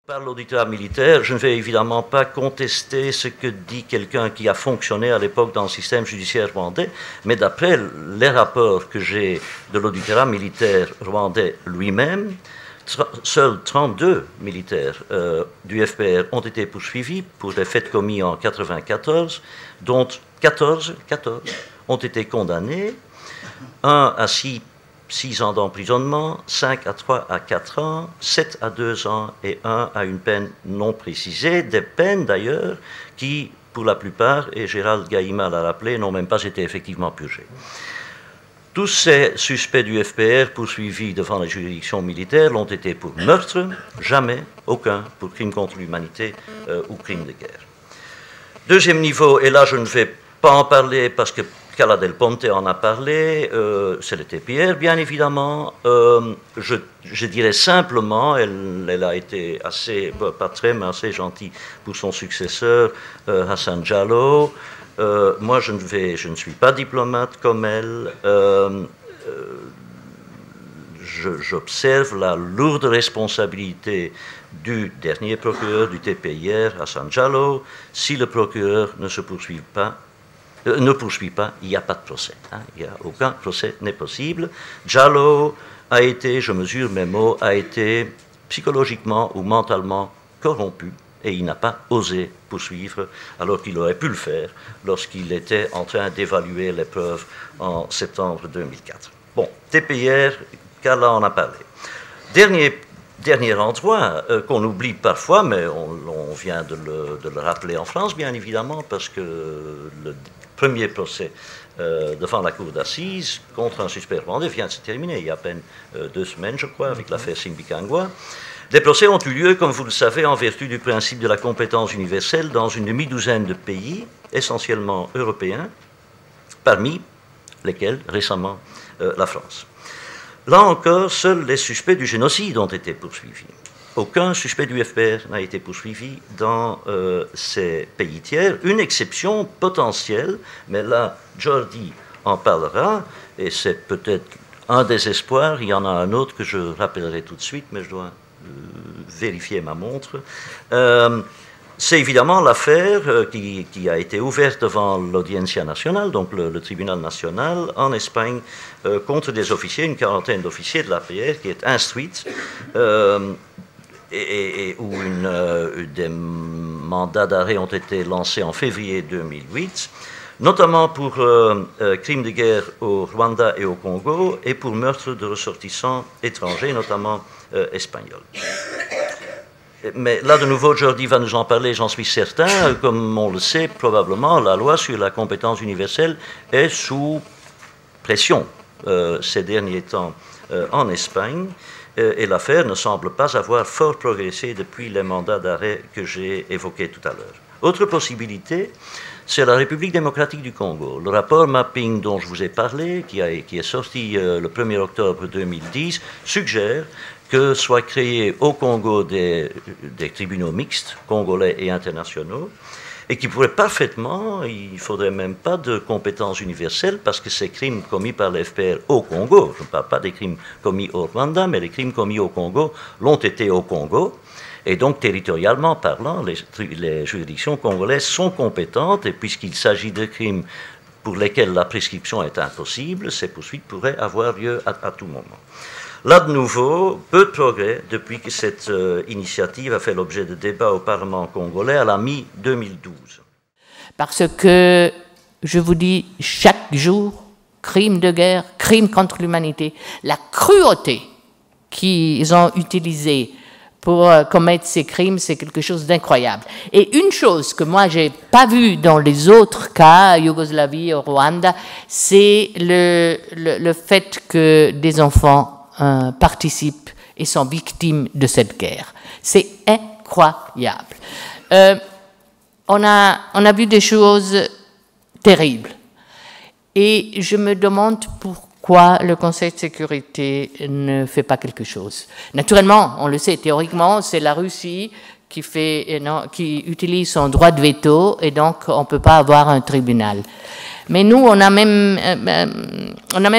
Par l'auditoire militaire, je ne vais évidemment pas contester ce que dit quelqu'un qui a fonctionné à l'époque dans le système judiciaire rwandais, mais d'après les rapports que j'ai de l'auditoire militaire rwandais lui-même, seuls 32 militaires du FPR ont été poursuivis pour des faits commis en 1994, dont 14 ont été condamnés, 1 à 6 ans d'emprisonnement, 5 à 3 à 4 ans, 7 à 2 ans et 1 à une peine non précisée, des peines d'ailleurs qui, pour la plupart, et Gérald Gaïma l'a rappelé, n'ont même pas été effectivement purgées. Tous ces suspects du FPR poursuivis devant les juridictions militaires l'ont été pour meurtre, jamais aucun pour crime contre l'humanité ou crime de guerre. Deuxième niveau, et là je ne vais pas en parler parce que Cala del Ponte en a parlé, c'est le TPR, bien évidemment. Je dirais simplement, elle a été assez, pas très, mais assez gentille pour son successeur, Hassan Diallo. Moi, je ne suis pas diplomate comme elle. J'observe la lourde responsabilité du dernier procureur du TPR, Hassan Diallo. Si le procureur ne poursuit pas, il n'y a pas de procès. Aucun procès n'est possible. Diallo a été, je mesure mes mots, a été psychologiquement ou mentalement corrompu et il n'a pas osé poursuivre alors qu'il aurait pu le faire lorsqu'il était en train d'évaluer les preuves en septembre 2004. Bon, TPR, Cala en a parlé. Dernier endroit qu'on oublie parfois, mais on vient de le rappeler en France, bien évidemment, parce que le premier procès devant la cour d'assises contre un suspect rwandais vient de se terminer il y a à peine 2 semaines, je crois, avec l'affaire Simbikangwa. Des procès ont eu lieu, comme vous le savez, en vertu du principe de la compétence universelle dans une demi-douzaine de pays, essentiellement européens, parmi lesquels récemment la France. Là encore, seuls les suspects du génocide ont été poursuivis. Aucun suspect du FPR n'a été poursuivi dans ces pays tiers. Une exception potentielle, mais là, Jordi en parlera, et c'est peut-être un des espoirs. Il y en a un autre que je rappellerai tout de suite, mais je dois vérifier ma montre. C'est évidemment l'affaire qui a été ouverte devant l'Audiencia Nacional, donc le tribunal national en Espagne, contre des officiers, une quarantaine d'officiers de l'APR qui est instruite et où des mandats d'arrêt ont été lancés en février 2008, notamment pour crimes de guerre au Rwanda et au Congo et pour meurtre de ressortissants étrangers, notamment espagnols. Mais là, de nouveau, Jordi va nous en parler, j'en suis certain. Comme on le sait, probablement, la loi sur la compétence universelle est sous pression ces derniers temps en Espagne. Et l'affaire ne semble pas avoir fort progressé depuis les mandats d'arrêt que j'ai évoqués tout à l'heure. Autre possibilité, c'est la République démocratique du Congo. Le rapport mapping dont je vous ai parlé, qui est sorti le 1er octobre 2010, suggère que soient créés au Congo des tribunaux mixtes, congolais et internationaux, et qui pourraient parfaitement, il ne faudrait même pas de compétences universelles, parce que ces crimes commis par les FPR au Congo, je ne parle pas des crimes commis au Rwanda, mais les crimes commis au Congo l'ont été au Congo, et donc territorialement parlant, les juridictions congolaises sont compétentes, et puisqu'il s'agit de crimes pour lesquels la prescription est impossible, ces poursuites pourraient avoir lieu à tout moment. Là, de nouveau, peu de progrès depuis que cette initiative a fait l'objet de débats au Parlement congolais à la mi-2012. Parce que, je vous dis, chaque jour, crime de guerre, crime contre l'humanité, la cruauté qu'ils ont utilisée pour commettre ces crimes, c'est quelque chose d'incroyable. Et une chose que moi, je n'ai pas vue dans les autres cas, Yougoslavie, au Rwanda, c'est le fait que des enfants participent et sont victimes de cette guerre. C'est incroyable. On a vu des choses terribles. Et je me demande pourquoi le Conseil de sécurité ne fait pas quelque chose. Naturellement, on le sait, théoriquement, c'est la Russie qui utilise son droit de veto et donc on ne peut pas avoir un tribunal. Mais nous, on a même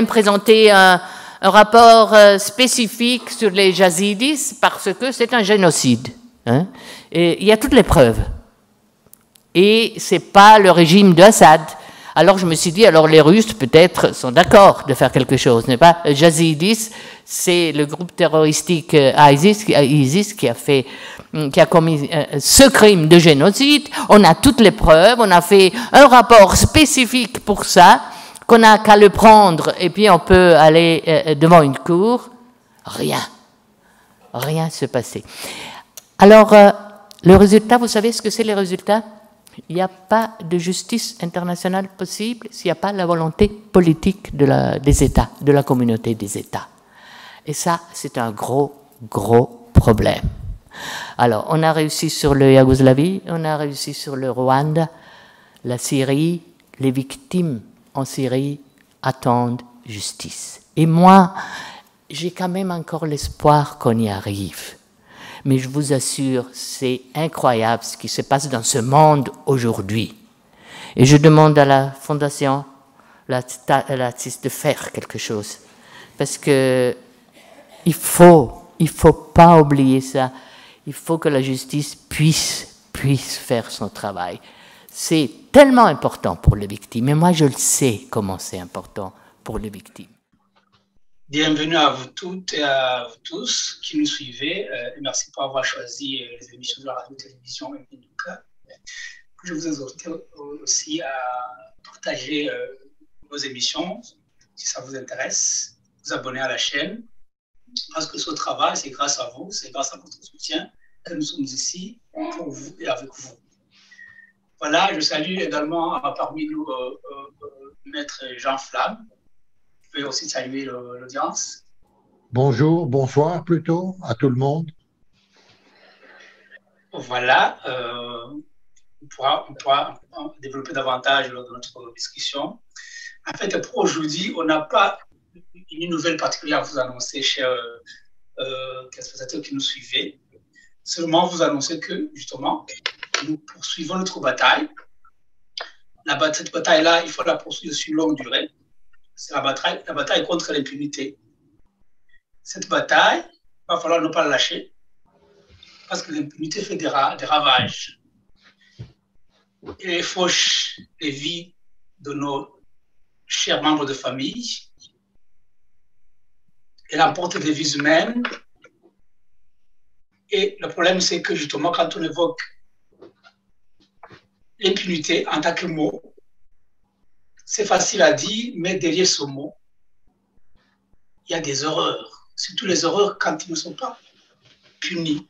présenté un rapport spécifique sur les Yazidis parce que c'est un génocide. hein, et il y a toutes les preuves. Et ce n'est pas le régime d'Assad. Alors je me suis dit, alors les Russes peut-être sont d'accord de faire quelque chose, n'est-ce pas? Yazidis, c'est le groupe terroristique ISIS qui a commis ce crime de génocide. On a toutes les preuves, on a fait un rapport spécifique pour ça, qu'on n'a qu'à le prendre et puis on peut aller devant une cour. Rien ne s'est passé. Alors, le résultat, vous savez ce que c'est les résultats? Il n'y a pas de justice internationale possible s'il n'y a pas la volonté politique des États, de la communauté des États. Et ça, c'est un gros problème. Alors, on a réussi sur le Yougoslavie, on a réussi sur le Rwanda, la Syrie, les victimes en Syrie attendent justice. Et moi, j'ai quand même encore l'espoir qu'on y arrive. Mais je vous assure, c'est incroyable ce qui se passe dans ce monde aujourd'hui. Et je demande à la Fondation Latsis de faire quelque chose. Parce que il faut pas oublier ça. Il faut que la justice puisse faire son travail. C'est tellement important pour les victimes. Et moi, je le sais comment c'est important pour les victimes. Bienvenue à vous toutes et à vous tous qui nous suivez. Et merci pour avoir choisi les émissions de la radio-télévision Epinuka. Je vous exhorte aussi à partager vos émissions si ça vous intéresse, vous abonner à la chaîne. Parce que ce travail, c'est grâce à vous, c'est grâce à votre soutien que nous sommes ici pour vous et avec vous. Voilà, je salue également parmi nous Maître Jean Flamme. Je peux aussi saluer l'audience. Bonjour, bonsoir plutôt à tout le monde. Voilà, on pourra développer davantage lors de notre discussion. En fait, pour aujourd'hui, on n'a pas une nouvelle particulière à vous annoncer, chers téléspectateurs qui nous suivez. Seulement vous annoncer que, justement, nous poursuivons notre bataille. Cette bataille-là, il faut la poursuivre sur longue durée. C'est la bataille contre l'impunité. Cette bataille, il va falloir ne pas la lâcher parce que l'impunité fait des ravages. Elle fauche les vies de nos chers membres de famille. Elle emporte des vies humaines. Et le problème, c'est que justement, quand on évoque l'impunité en tant que mot, c'est facile à dire, mais derrière ce mot, il y a des horreurs. Surtout les horreurs quand ils ne sont pas punis.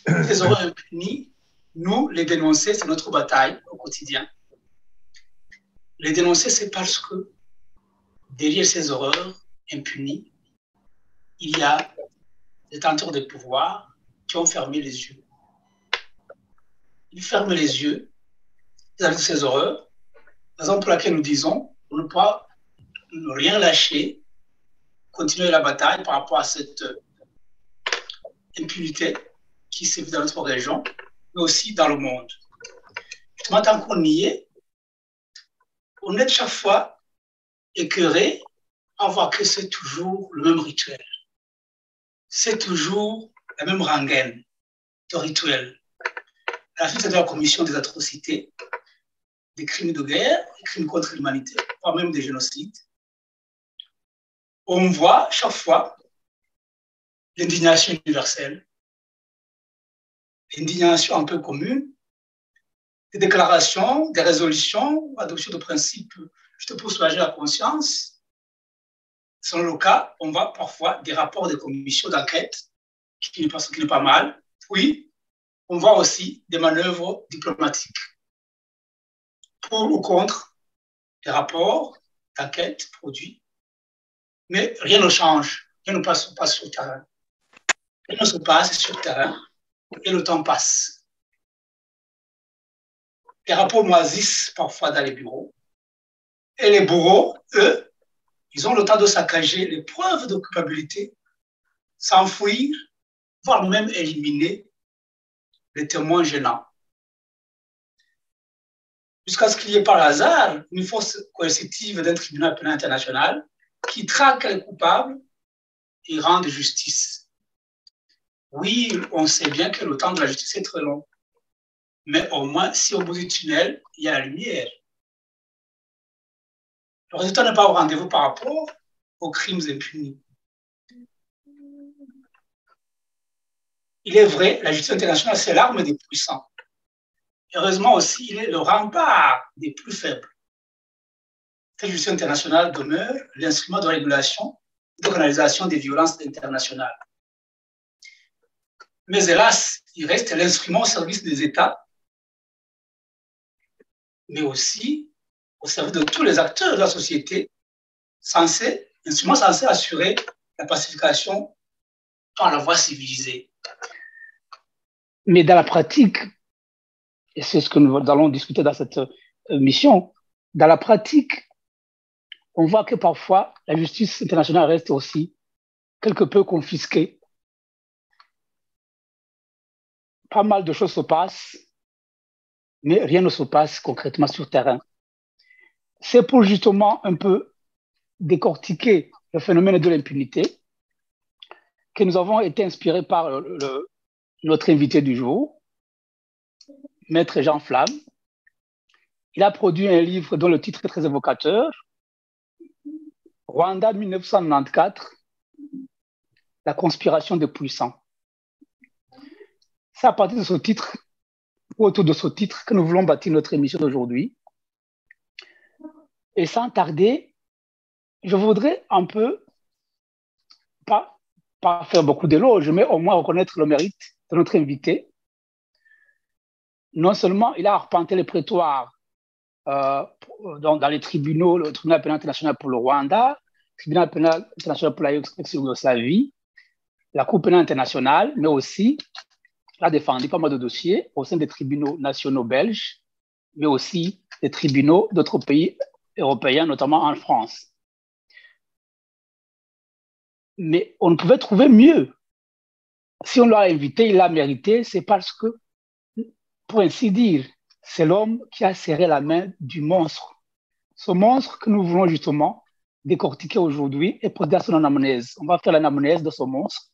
Les horreurs impunies, nous, les dénoncer, c'est notre bataille au quotidien. Les dénoncer, c'est parce que derrière ces horreurs impunies, il y a des tenteurs de pouvoir qui ont fermé les yeux. Ils ferment les yeux vis-à-vis de ces horreurs. Raison pour laquelle nous disons on ne peut rien lâcher, continuer la bataille par rapport à cette impunité qui sévit dans notre région, mais aussi dans le monde. Justement, tant qu'on y est, on est chaque fois écœuré à voir que c'est toujours le même rituel. C'est toujours la même rengaine de rituel. À la suite de la commission des atrocités, des crimes de guerre, des crimes contre l'humanité, voire même des génocides, on voit chaque fois l'indignation universelle, l'indignation un peu commune, des déclarations, des résolutions, adoption de principes juste pour soulager la conscience. Selon le cas, on voit parfois des rapports de commissions d'enquête, qui n'est pas mal. Oui, on voit aussi des manœuvres diplomatiques pour ou contre les rapports d'enquête produits. Mais rien ne change, rien ne passe pas sur le terrain. Rien ne se passe sur le terrain et le temps passe. Les rapports moisissent parfois dans les bureaux. Et les bourreaux, eux, ils ont le temps de saccager les preuves de culpabilité, s'enfuir, voire même éliminer les témoins gênants. Jusqu'à ce qu'il y ait par hasard une force coercitive d'un tribunal pénal international qui traque les coupables et rende justice. Oui, on sait bien que le temps de la justice est très long. Mais au moins, si au bout du tunnel, il y a la lumière. Le résultat n'est pas au rendez-vous par rapport aux crimes impunis. Il est vrai, la justice internationale, c'est l'arme des puissants. Heureusement aussi, il est le rempart des plus faibles. Cette justice internationale demeure l'instrument de régulation et de canalisation des violences internationales. Mais hélas, il reste l'instrument au service des États, mais aussi au service de tous les acteurs de la société, instrument censé assurer la pacification par la voie civilisée. Mais dans la pratique, et c'est ce que nous allons discuter dans cette mission, dans la pratique, on voit que parfois la justice internationale reste aussi quelque peu confisquée. Pas mal de choses se passent, mais rien ne se passe concrètement sur le terrain. C'est pour justement un peu décortiquer le phénomène de l'impunité que nous avons été inspirés par notre invité du jour, Maître Jean Flamme. Il a produit un livre dont le titre est très évocateur, Rwanda 1994, la conspiration des puissants. C'est à partir de ce titre, ou autour de ce titre, que nous voulons bâtir notre émission d'aujourd'hui. Et sans tarder, je voudrais un peu, pas faire beaucoup d'éloges, mais au moins reconnaître le mérite de notre invité. Non seulement il a arpenté les prétoires dans les tribunaux, le tribunal pénal international pour le Rwanda, le tribunal pénal international pour la ex-Yougoslavie, la Cour pénale internationale, mais aussi il a défendu pas mal de dossiers au sein des tribunaux nationaux belges, mais aussi des tribunaux d'autres pays européens, notamment en France. Mais on ne pouvait trouver mieux. Si on l'a invité, il l'a mérité, c'est parce que, pour ainsi dire, c'est l'homme qui a serré la main du monstre. Ce monstre que nous voulons justement décortiquer aujourd'hui et procéder à son anamnèse. On va faire l'anamnèse de ce monstre,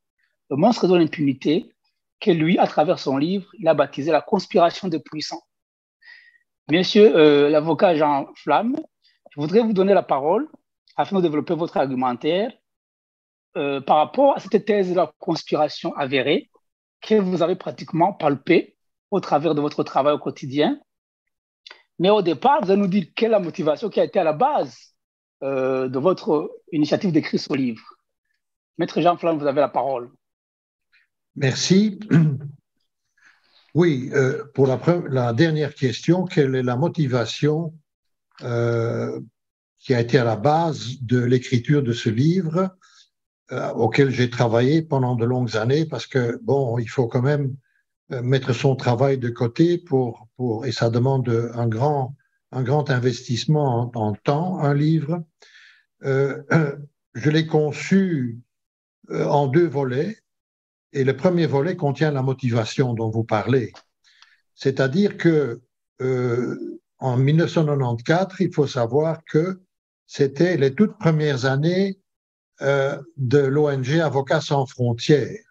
le monstre de l'impunité, que lui, à travers son livre, il a baptisé la conspiration des puissants. Monsieur l'avocat Jean Flamme, je voudrais vous donner la parole afin de développer votre argumentaire par rapport à cette thèse de la conspiration avérée que vous avez pratiquement palpée au travers de votre travail au quotidien. Mais au départ, vous allez nous dire quelle est la motivation qui a été à la base de votre initiative d'écrire ce livre. Maître Jean Flamme, vous avez la parole. Merci. Oui, pour la dernière question, quelle est la motivation qui a été à la base de l'écriture de ce livre auquel j'ai travaillé pendant de longues années, parce que, bon, il faut quand même mettre son travail de côté et ça demande un grand investissement en temps, un livre. Je l'ai conçu en deux volets, et le premier volet contient la motivation dont vous parlez. C'est-à-dire que en 1994, il faut savoir que c'était les toutes premières années de l'ONG Avocats sans frontières.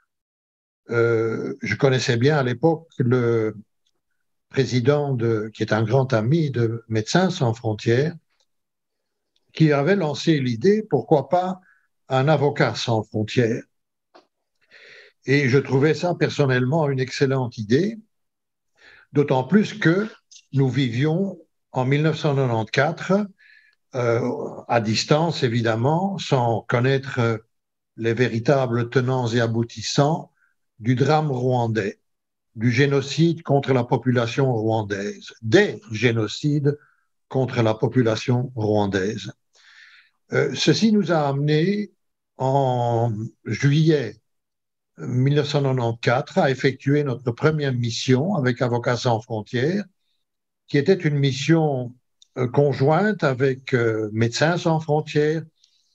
Je connaissais bien à l'époque le président qui est un grand ami de Médecins sans frontières, qui avait lancé l'idée, pourquoi pas un avocat sans frontières. Et je trouvais ça personnellement une excellente idée, d'autant plus que nous vivions en 1994 à distance, évidemment, sans connaître les véritables tenants et aboutissants du drame rwandais, du génocide contre la population rwandaise, des génocides contre la population rwandaise. Ceci nous a amené en juillet 1994 à effectuer notre première mission avec Avocats sans frontières, qui était une mission conjointe avec Médecins sans frontières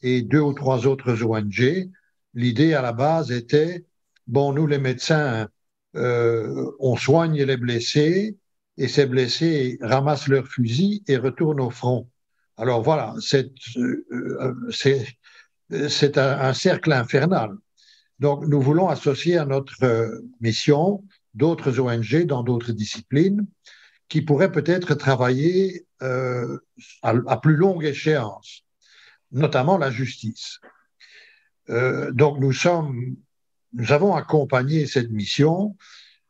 et 2 ou 3 autres ONG. L'idée à la base était, bon, nous les médecins, on soigne les blessés et ces blessés ramassent leurs fusils et retournent au front. Alors voilà, c'est un cercle infernal. Donc, nous voulons associer à notre mission d'autres ONG dans d'autres disciplines qui pourraient peut-être travailler à plus longue échéance, notamment la justice. Donc, nous avons accompagné cette mission.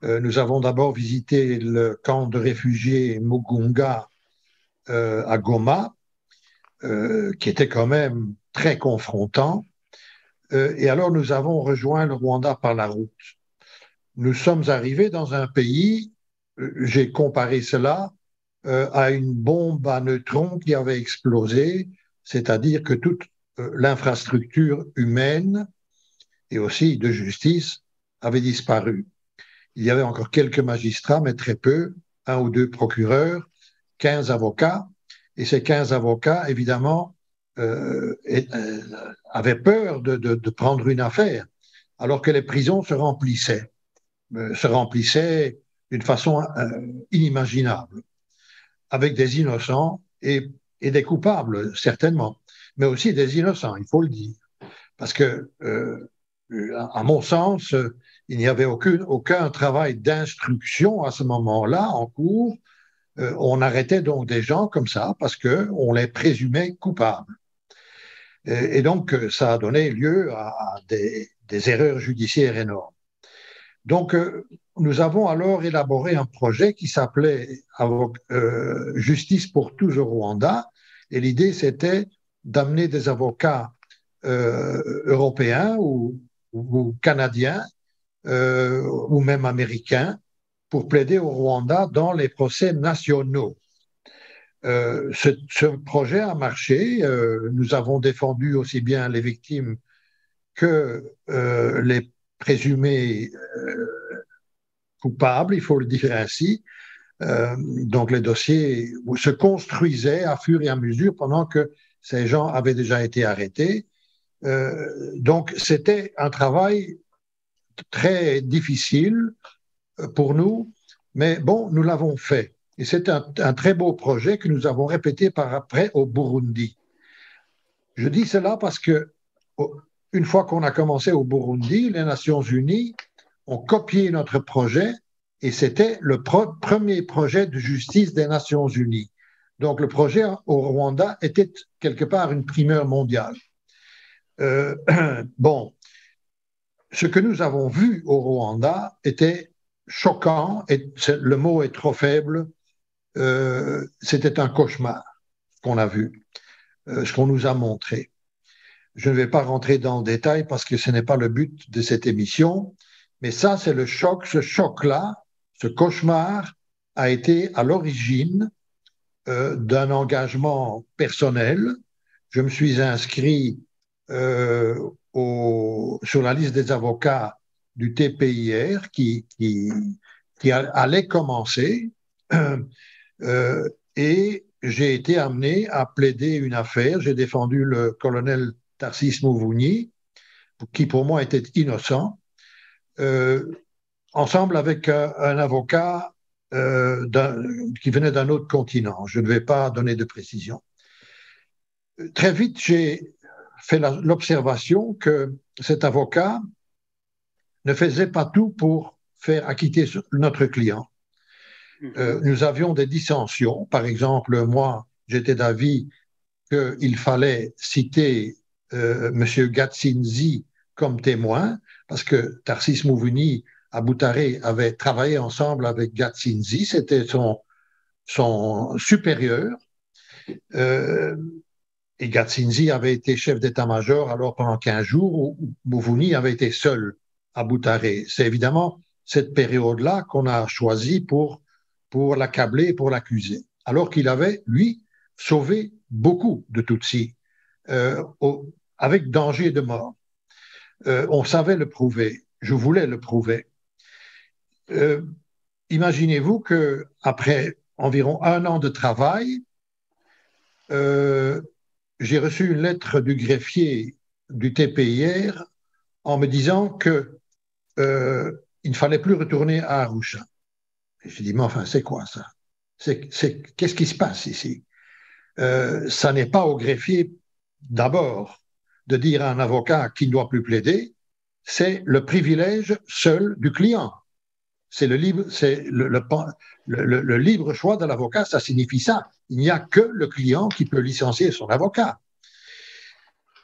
Nous avons d'abord visité le camp de réfugiés Mugunga à Goma, qui était quand même très confrontant. Et alors, nous avons rejoint le Rwanda par la route. Nous sommes arrivés dans un pays, j'ai comparé cela à une bombe à neutrons qui avait explosé, c'est-à-dire que toute l'infrastructure humaine et aussi de justice avait disparu. Il y avait encore quelques magistrats, mais très peu, 1 ou 2 procureurs, 15 avocats, et ces 15 avocats, évidemment, avaient peur de prendre une affaire, alors que les prisons se remplissaient d'une façon inimaginable, avec des innocents et des coupables, certainement, mais aussi des innocents, il faut le dire. Parce que, à mon sens, il n'y avait aucun travail d'instruction à ce moment-là en cours. On arrêtait donc des gens comme ça parce qu'on les présumait coupables. Et donc, ça a donné lieu à des erreurs judiciaires énormes. Donc, nous avons alors élaboré un projet qui s'appelait Justice pour tous au Rwanda. Et l'idée, c'était d'amener des avocats européens ou canadiens ou même américains pour plaider au Rwanda dans les procès nationaux. Ce projet a marché. Nous avons défendu aussi bien les victimes que les présumés coupables, il faut le dire ainsi. Donc les dossiers se construisaient à fur et à mesure pendant que ces gens avaient déjà été arrêtés. Donc c'était un travail très difficile pour nous, mais bon, nous l'avons fait. Et c'est un très beau projet que nous avons répété par après au Burundi. Je dis cela parce que une fois qu'on a commencé au Burundi, les Nations Unies ont copié notre projet et c'était le premier projet de justice des Nations Unies. Donc le projet au Rwanda était quelque part une primeur mondiale. Bon, ce que nous avons vu au Rwanda était choquant, et le mot est trop faible, c'était un cauchemar qu'on a vu, ce qu'on nous a montré. Je ne vais pas rentrer dans le détail parce que ce n'est pas le but de cette émission, mais ça, c'est le choc. Ce choc-là, ce cauchemar a été à l'origine d'un engagement personnel. Je me suis inscrit sur la liste des avocats du TPIR qui allait commencer et j'ai été amené à plaider une affaire. J'ai défendu le colonel Tarsis Mouvouni, qui pour moi était innocent, ensemble avec un avocat qui venait d'un autre continent. Je ne vais pas donner de précision. Très vite, j'ai fait l'observation que cet avocat ne faisait pas tout pour faire acquitter notre client. Nous avions des dissensions. Par exemple, moi, j'étais d'avis qu'il fallait citer M. Gatsinzi comme témoin, parce que Tarsis Mouvouni à Boutaré avait travaillé ensemble avec Gatsinzi, c'était son supérieur. Et Gatsinzi avait été chef d'état-major alors pendant 15 jours où Mouvouni avait été seul à Boutaré. C'est évidemment cette période-là qu'on a choisi pour l'accabler, pour l'accuser. Alors qu'il avait, lui, sauvé beaucoup de Tutsis, avec danger de mort. On savait le prouver. Je voulais le prouver. Imaginez-vous qu'après environ 1 an de travail, j'ai reçu une lettre du greffier du TPIR en me disant qu'il ne fallait plus retourner à Arusha. J'ai dit, mais enfin, c'est quoi ça? Qu'est-ce qui se passe ici? Ça n'est pas au greffier, d'abord, de dire à un avocat qu'il ne doit plus plaider, c'est le privilège seul du client. C'est le libre choix de l'avocat, ça signifie ça. Il n'y a que le client qui peut licencier son avocat.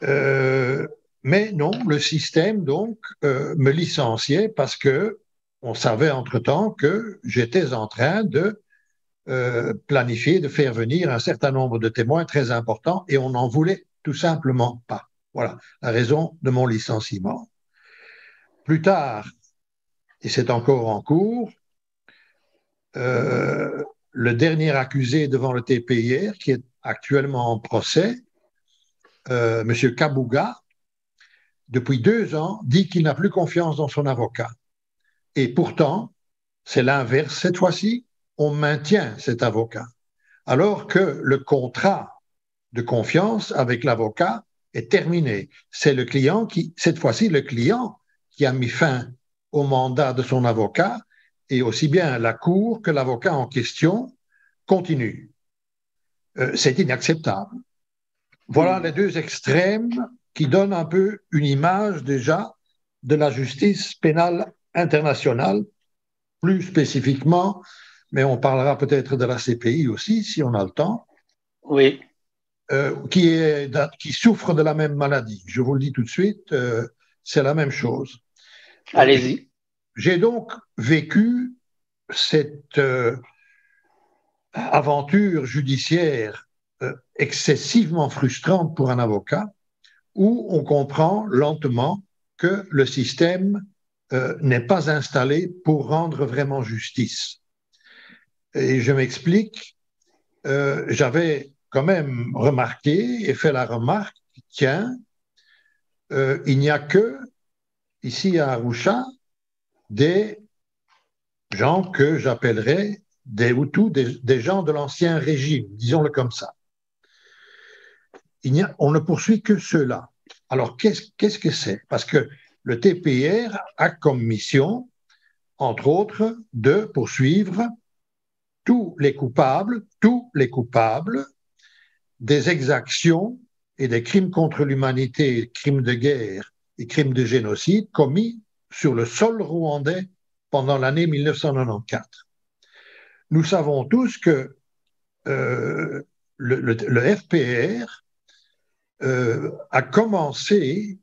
Mais non, le système, donc, me licenciait parce que on savait entre-temps que j'étais en train de planifier, de faire venir un certain nombre de témoins très importants et on n'en voulait tout simplement pas. Voilà la raison de mon licenciement. Plus tard, et c'est encore en cours, le dernier accusé devant le TPIR, qui est actuellement en procès, M. Kabouga, depuis 2 ans, dit qu'il n'a plus confiance dans son avocat. Et pourtant, c'est l'inverse cette fois-ci, on maintient cet avocat. Alors que le contrat de confiance avec l'avocat est terminé. C'est le client qui, cette fois-ci, le client qui a mis fin au mandat de son avocat et aussi bien la cour que l'avocat en question continue. C'est inacceptable. Voilà les deux extrêmes qui donnent un peu une image déjà de la justice pénale internationale, plus spécifiquement, mais on parlera peut-être de la CPI aussi, si on a le temps. Oui. Qui souffre de la même maladie. Je vous le dis tout de suite, c'est la même chose. Allez-y. J'ai donc vécu cette aventure judiciaire excessivement frustrante pour un avocat, où on comprend lentement que le système n'est pas installé pour rendre vraiment justice. Et je m'explique, j'avais quand même remarqué et fait la remarque, tiens, il n'y a que, ici à Arusha, des gens que j'appellerais des Hutus, des gens de l'ancien régime, disons-le comme ça. On ne poursuit que ceux-là. Alors, qu'est-ce que c'est? Parce que le TPR a comme mission, entre autres, de poursuivre tous les coupables des exactions et des crimes contre l'humanité, crimes de guerre et crimes de génocide commis sur le sol rwandais pendant l'année 1994. Nous savons tous que le FPR a commencé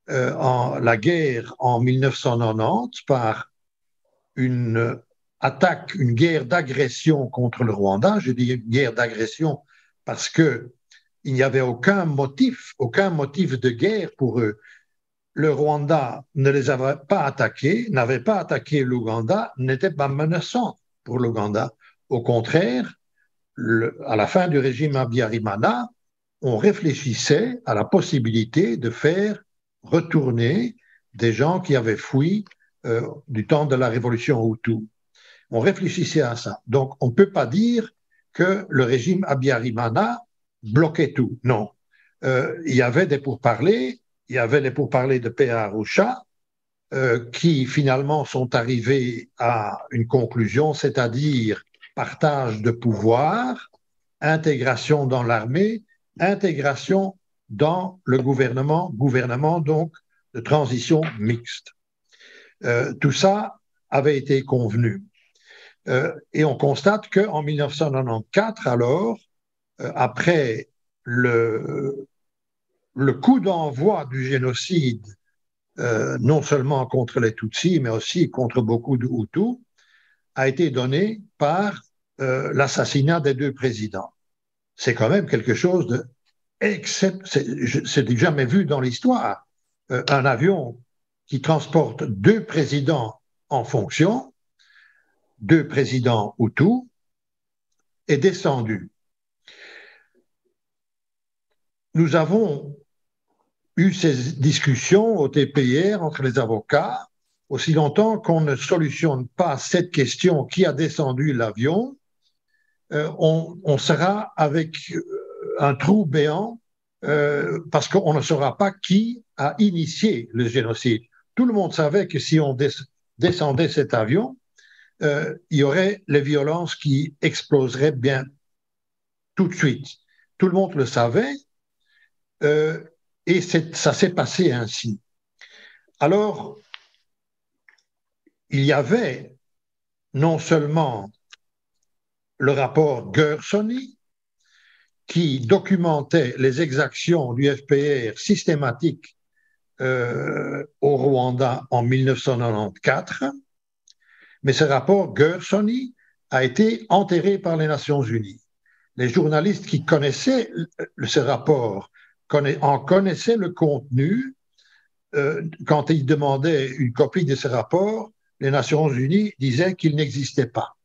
la guerre en 1990 par une attaque, une guerre d'agression contre le Rwanda. Je dis guerre d'agression parce que il n'y avait aucun motif de guerre pour eux. Le Rwanda ne les avait pas attaqués, n'avait pas attaqué l'Ouganda, n'était pas menaçant pour l'Ouganda. Au contraire, à la fin du régime Habyarimana, on réfléchissait à la possibilité de faire retourner des gens qui avaient fui du temps de la révolution Hutu. On réfléchissait à ça. Donc, on ne peut pas dire que le régime Habyarimana bloquait tout. Non. Il y avait des pourparlers, il y avait les pourparlers de paix à Arusha, qui finalement sont arrivés à une conclusion, c'est-à-dire partage de pouvoir, intégration dans l'armée, intégration dans le gouvernement donc de transition mixte. Tout ça avait été convenu. Et on constate qu'en 1994, alors, après le coup d'envoi du génocide, non seulement contre les Tutsis, mais aussi contre beaucoup de Hutus, a été donné par l'assassinat des 2 présidents. C'est quand même quelque chose de c'est jamais vu dans l'histoire. Un avion qui transporte 2 présidents en fonction, 2 présidents Hutus, est descendu. Nous avons eu ces discussions au TPIR entre les avocats. Aussi longtemps qu'on ne solutionne pas cette question qui a descendu l'avion, on sera avec un trou béant parce qu'on ne saura pas qui a initié le génocide. Tout le monde savait que si on descendait cet avion, il y aurait les violences qui exploseraient bien tout de suite. Tout le monde le savait et ça s'est passé ainsi. Alors, il y avait non seulement le rapport Gersony, qui documentait les exactions du FPR systématiques au Rwanda en 1994, mais ce rapport Gersony a été enterré par les Nations Unies. Les journalistes qui connaissaient ce rapport en connaissaient le contenu. Quand ils demandaient une copie de ce rapport, les Nations Unies disaient qu'il n'existait pas.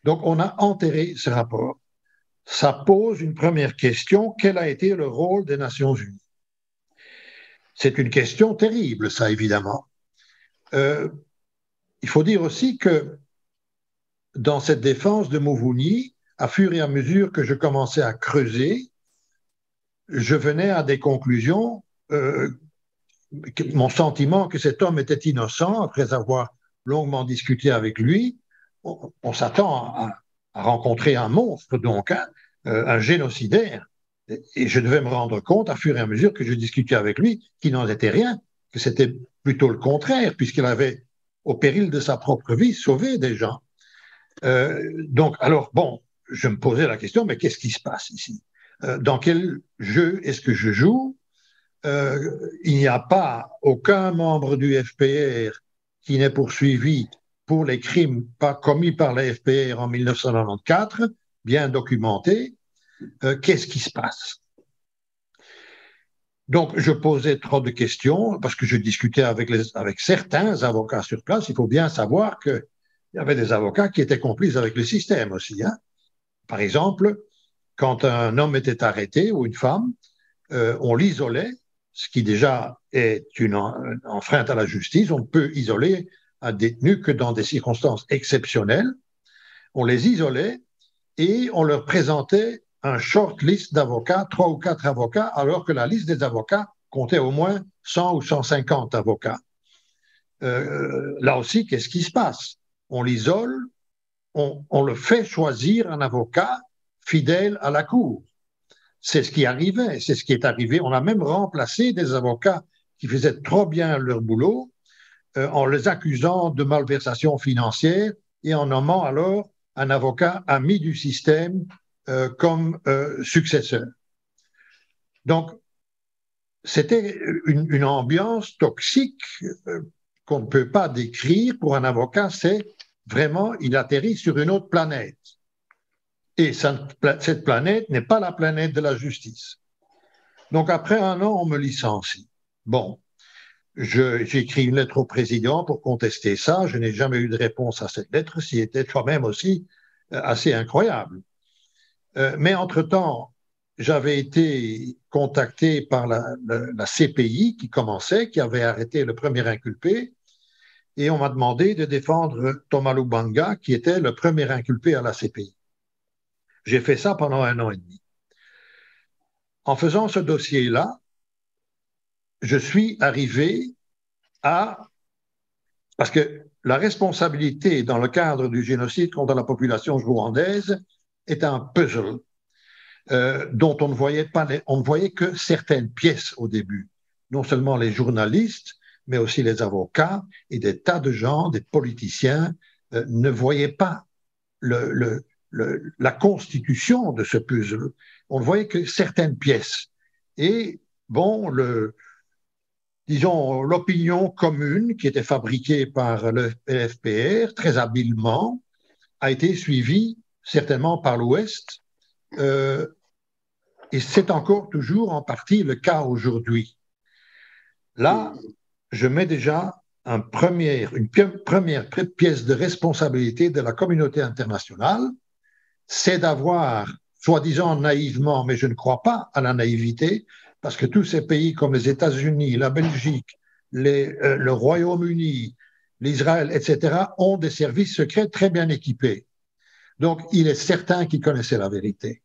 Donc, on a enterré ce rapport. Ça pose une première question. Quel a été le rôle des Nations Unies? C'est une question terrible, ça, évidemment. Il faut dire aussi que dans cette défense de Mouvouni, à fur et à mesure que je commençais à creuser, je venais à des conclusions. Mon sentiment que cet homme était innocent, après avoir longuement discuté avec lui, on s'attend à rencontrer un monstre, donc, hein, un génocidaire. Et je devais me rendre compte, à fur et à mesure que je discutais avec lui, qu'il n'en était rien, que c'était plutôt le contraire, puisqu'il avait, au péril de sa propre vie, sauvé des gens. Donc, alors, bon, je me posais la question, mais qu'est-ce qui se passe ici? Dans quel jeu est-ce que je joue? Il n'y a pas aucun membre du FPR qui n'est poursuivi pour les crimes commis par la FPR en 1994, bien documentés. Qu'est-ce qui se passe? Donc, je posais trop de questions parce que je discutais avec certains avocats sur place. Il faut bien savoir qu'il y avait des avocats qui étaient complices avec le système aussi, hein. Par exemple, quand un homme était arrêté ou une femme, on l'isolait, ce qui déjà est une enfreinte à la justice. On ne peut isoler un détenu que dans des circonstances exceptionnelles. On les isolait et on leur présentait un short list d'avocats, 3 ou 4 avocats, alors que la liste des avocats comptait au moins 100 ou 150 avocats. Là aussi, qu'est-ce qui se passe? On l'isole, on le fait choisir un avocat fidèle à la cour. C'est ce qui arrivait, c'est ce qui est arrivé. On a même remplacé des avocats qui faisaient trop bien leur boulot en les accusant de malversation financière et en nommant alors un avocat ami du système comme successeur. Donc, c'était une ambiance toxique qu'on ne peut pas décrire pour un avocat. C'est vraiment, il atterrit sur une autre planète. Et cette planète n'est pas la planète de la justice. Donc, après 1 an, on me licencie. Bon, j'ai écrit une lettre au président pour contester ça. Je n'ai jamais eu de réponse à cette lettre, ce qui était quand même aussi assez incroyable. Mais entre-temps, j'avais été contacté par la CPI qui commençait, qui avait arrêté le premier inculpé, et on m'a demandé de défendre Thomas Lubanga, qui était le premier inculpé à la CPI. J'ai fait ça pendant 1 an et demi. En faisant ce dossier-là, je suis arrivé à... Parce que la responsabilité dans le cadre du génocide contre la population rwandaise est un puzzle dont on ne voyait que certaines pièces au début. Non seulement les journalistes, mais aussi les avocats et des tas de gens, des politiciens, ne voyaient pas la constitution de ce puzzle. On ne voyait que certaines pièces. Et bon, disons, l'opinion commune qui était fabriquée par le FPR, très habilement, a été suivie certainement par l'Ouest. Et c'est encore toujours en partie le cas aujourd'hui. Là, je mets déjà une première pièce de responsabilité de la communauté internationale, c'est d'avoir, soi-disant naïvement, mais je ne crois pas à la naïveté, parce que tous ces pays comme les États-Unis, la Belgique, le Royaume-Uni, l'Israël, etc., ont des services secrets très bien équipés. Donc, il est certain qu'ils connaissaient la vérité.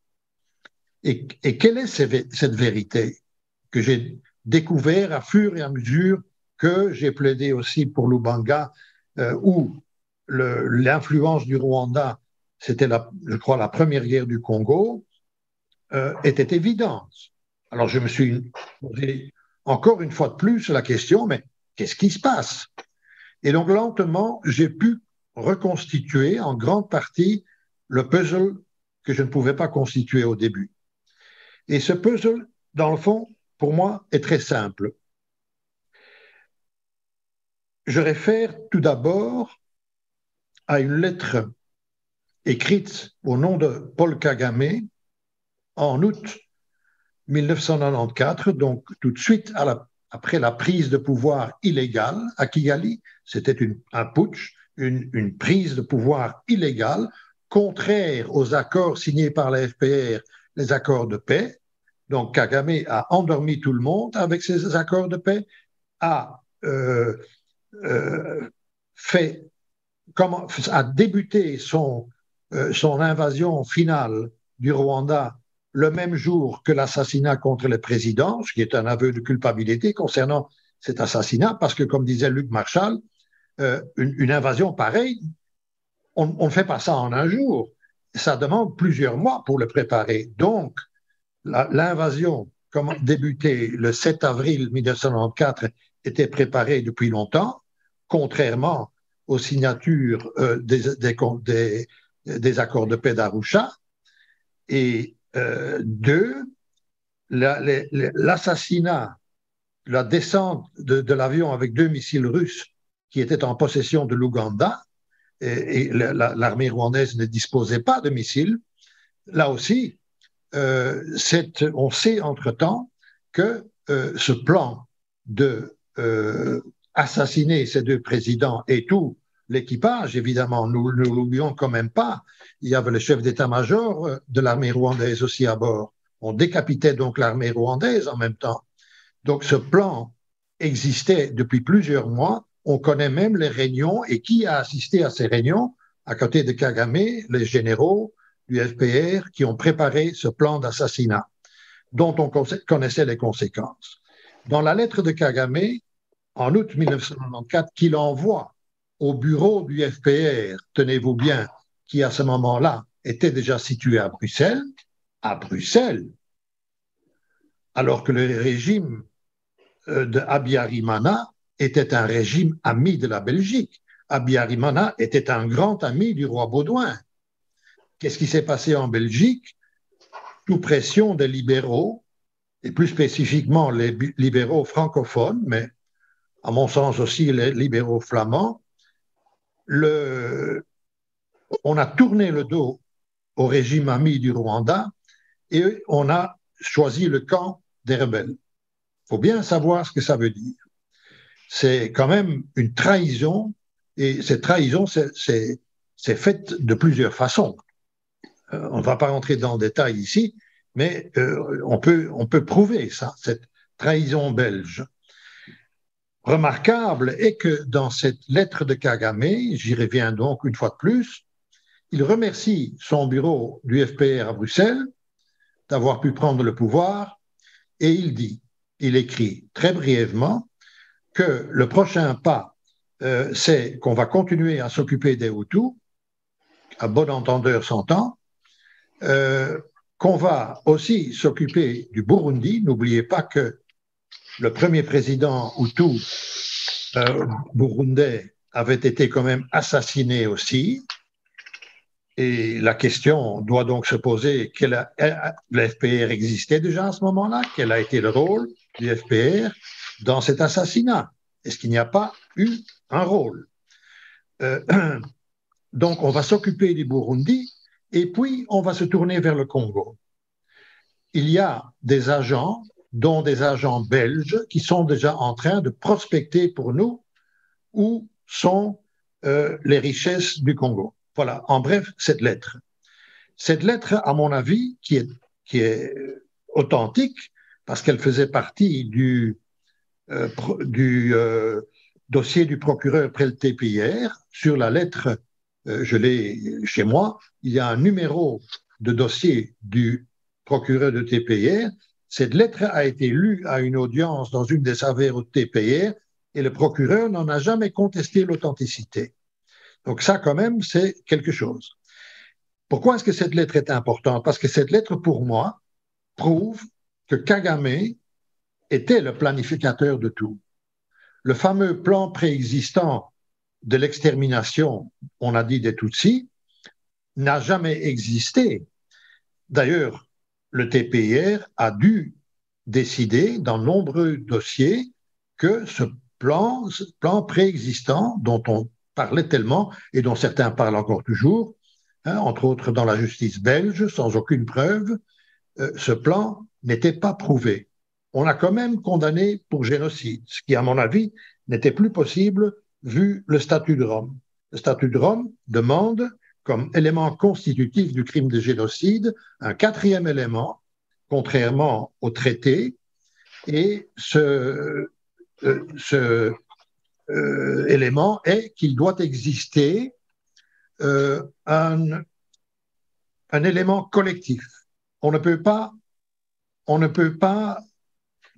Et quelle est cette vérité que j'ai découvert à fur et à mesure que j'ai plaidé aussi pour Lubanga, où l'influence du Rwanda, c'était, je crois, la première guerre du Congo, était évidente. Alors je me suis posé encore une fois de plus la question, mais qu'est-ce qui se passe? Et donc, lentement, j'ai pu reconstituer en grande partie le puzzle que je ne pouvais pas constituer au début. Et ce puzzle, dans le fond, pour moi, est très simple. Je réfère tout d'abord à une lettre écrite au nom de Paul Kagame en août 1994, donc tout de suite après la prise de pouvoir illégale à Kigali. C'était un putsch, une prise de pouvoir illégale, contraire aux accords signés par la FPR, les accords de paix. Donc Kagame a endormi tout le monde avec ces accords de paix, a débuté son invasion finale du Rwanda le même jour que l'assassinat contre le président, ce qui est un aveu de culpabilité concernant cet assassinat, parce que, comme disait Luc Marshall, une invasion pareille, on ne fait pas ça en un jour. Ça demande plusieurs mois pour le préparer. Donc, l'invasion, comme débuté le 7 avril 1994, était préparée depuis longtemps, contrairement aux signatures des accords de paix d'Arusha. Et deux, l'assassinat, la descente de l'avion avec 2 missiles russes qui étaient en possession de l'Ouganda, et l'armée rwandaise ne disposait pas de missiles. Là aussi, on sait entre-temps que ce plan de assassiner ces 2 présidents et tout l'équipage, évidemment, nous ne l'oublions quand même pas, il y avait le chef d'état-major de l'armée rwandaise aussi à bord. On décapitait donc l'armée rwandaise en même temps. Donc ce plan existait depuis plusieurs mois. On connaît même les réunions et qui a assisté à ces réunions à côté de Kagame, les généraux du FPR qui ont préparé ce plan d'assassinat dont on connaissait les conséquences. Dans la lettre de Kagame, en août 1994, qu'il envoie au bureau du FPR, tenez-vous bien, qui à ce moment-là était déjà situé à Bruxelles, alors que le régime de Habyarimana était un régime ami de la Belgique. Habyarimana était un grand ami du roi Baudouin. Qu'est-ce qui s'est passé en Belgique? Sous pression des libéraux, et plus spécifiquement les libéraux francophones, mais à mon sens aussi les libéraux flamands, on a tourné le dos au régime ami du Rwanda et on a choisi le camp des rebelles. Il faut bien savoir ce que ça veut dire. C'est quand même une trahison, et cette trahison, c'est faite de plusieurs façons. On ne va pas rentrer dans le détail ici, mais on peut prouver ça, cette trahison belge. Remarquable est que dans cette lettre de Kagame, j'y reviens donc une fois de plus, il remercie son bureau du FPR à Bruxelles d'avoir pu prendre le pouvoir et il écrit très brièvement que le prochain pas, c'est qu'on va continuer à s'occuper des Hutus, à bon entendeur s'entend, qu'on va aussi s'occuper du Burundi. N'oubliez pas que le premier président Hutu burundais avait été quand même assassiné aussi. Et la question doit donc se poser, le FPR existait déjà à ce moment-là? Quel a été le rôle du FPR dans cet assassinat? Est-ce qu'il n'y a pas eu un rôle? Donc on va s'occuper du Burundi et puis on va se tourner vers le Congo. Il y a des agents, dont des agents belges, qui sont déjà en train de prospecter pour nous où sont les richesses du Congo. Voilà, en bref, cette lettre. Cette lettre, à mon avis, qui est authentique, parce qu'elle faisait partie du dossier du procureur Prel-TPR. Sur la lettre, je l'ai chez moi, il y a un numéro de dossier du procureur de TPR. Cette lettre a été lue à une audience dans une des affaires de TPR et le procureur n'en a jamais contesté l'authenticité. Donc ça, quand même, c'est quelque chose. Pourquoi est-ce que cette lettre est importante? Parce que cette lettre, pour moi, prouve que Kagame était le planificateur de tout. le fameux plan préexistant de l'extermination, on a dit des Tutsis, n'a jamais existé. D'ailleurs, le TPIR a dû décider dans nombreux dossiers que ce plan préexistant dont on parlait tellement et dont certains parlent encore toujours, entre autres dans la justice belge, sans aucune preuve, ce plan n'était pas prouvé. On a quand même condamné pour génocide, ce qui, à mon avis, n'était plus possible vu le statut de Rome. Le statut de Rome demande, comme élément constitutif du crime de génocide, un quatrième élément, contrairement au traité, et ce élément est qu'il doit exister un élément collectif. On ne peut pas,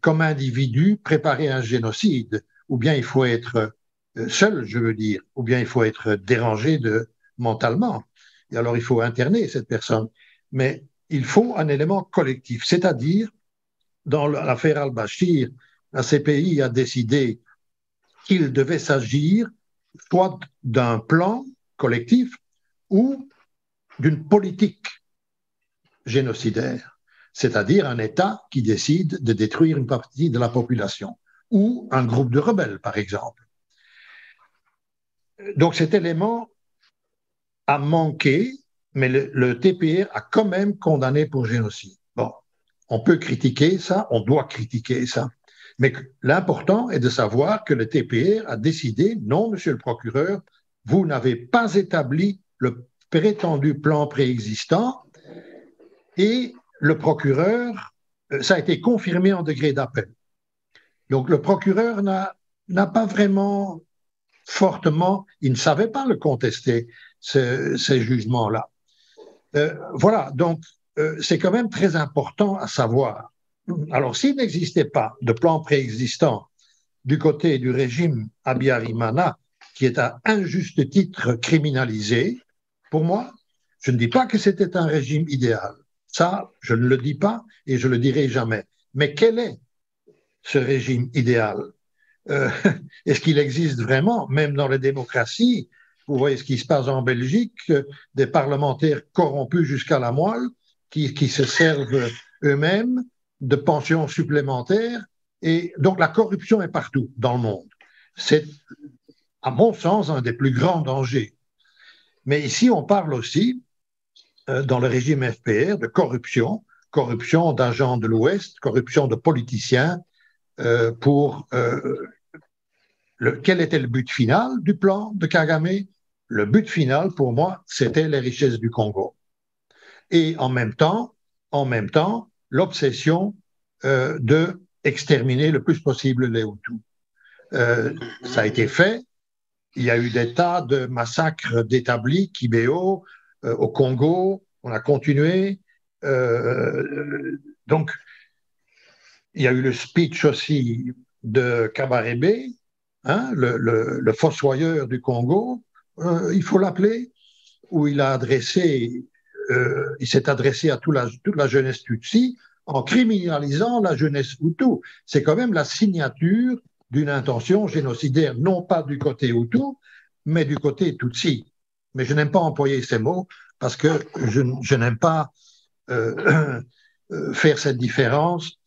comme individu, préparer un génocide, ou bien il faut être seul, je veux dire, ou bien il faut être dérangé mentalement. Et alors il faut interner cette personne. Mais il faut un élément collectif, c'est-à-dire, dans l'affaire al-Bashir, la CPI a décidé qu'il devait s'agir soit d'un plan collectif ou d'une politique génocidaire, c'est-à-dire un État qui décide de détruire une partie de la population, ou un groupe de rebelles, par exemple. Donc cet élément a manqué, mais le TPR a quand même condamné pour génocide. Bon, on peut critiquer ça, on doit critiquer ça, mais l'important est de savoir que le TPR a décidé, non, monsieur le procureur, vous n'avez pas établi le prétendu plan préexistant, et le procureur, ça a été confirmé en degré d'appel. Donc le procureur n'a pas vraiment fortement, il ne savait pas le contester, ces jugements-là. Voilà, donc c'est quand même très important à savoir. Alors s'il n'existait pas de plan préexistant du côté du régime Habyarimana, qui est à un juste titre criminalisé, pour moi, je ne dis pas que c'était un régime idéal. Ça, je ne le dis pas et je le dirai jamais. Mais quel est ce régime idéal? Est-ce qu'il existe vraiment, même dans les démocraties? Vous voyez ce qui se passe en Belgique, des parlementaires corrompus jusqu'à la moelle, qui se servent eux-mêmes de pensions supplémentaires. Et donc la corruption est partout dans le monde. C'est, à mon sens, un des plus grands dangers. Mais ici, on parle aussi, dans le régime FPR, de corruption, corruption d'agents de l'Ouest, corruption de politiciens, quel était le but final du plan de Kagame? Le but final, pour moi, c'était les richesses du Congo. Et en même temps, l'obsession de exterminer le plus possible les Hutus. Ça a été fait. Il y a eu des tas de massacres d'établis, Kibéo, au Congo. On a continué. Donc, il y a eu le speech aussi de Kabarebe, hein, le fossoyeur du Congo, il faut l'appeler, où il s'est adressé à toute la jeunesse Tutsi en criminalisant la jeunesse Hutu. C'est quand même la signature d'une intention génocidaire, non pas du côté Hutu, mais du côté Tutsi. Mais je n'aime pas employer ces mots parce que je n'aime pas faire cette différence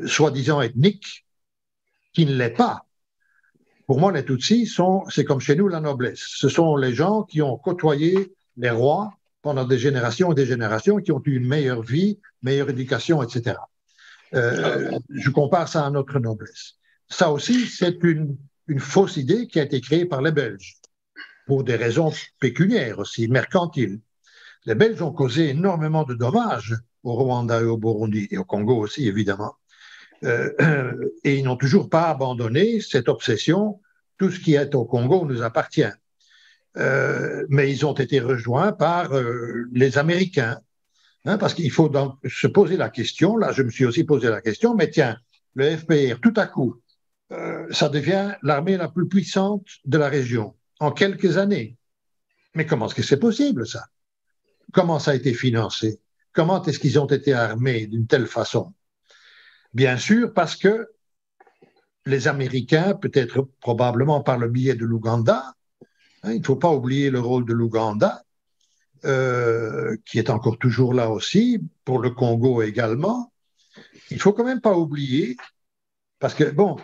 soi-disant ethnique qui ne l'est pas. Pour moi, les Tutsis, c'est comme chez nous la noblesse. Ce sont les gens qui ont côtoyé les rois pendant des générations et des générations, qui ont eu une meilleure vie, meilleure éducation, etc. Je compare ça à notre noblesse. Ça aussi, c'est une fausse idée qui a été créée par les Belges, pour des raisons pécuniaires aussi, mercantiles. Les Belges ont causé énormément de dommages au Rwanda et au Burundi, et au Congo aussi, évidemment. Et ils n'ont toujours pas abandonné cette obsession, tout ce qui est au Congo nous appartient. Mais ils ont été rejoints par les Américains, hein, parce qu'il faut donc se poser la question, là je me suis aussi posé la question, mais tiens, le FPR, tout à coup, ça devient l'armée la plus puissante de la région, en quelques années. Mais comment est-ce que c'est possible, ça? Comment ça a été financé? Comment est-ce qu'ils ont été armés d'une telle façon? Bien sûr, parce que les Américains, peut-être probablement par le biais de l'Ouganda, hein, il ne faut pas oublier le rôle de l'Ouganda, qui est encore toujours là aussi, pour le Congo également. Il ne faut quand même pas oublier, parce que, bon,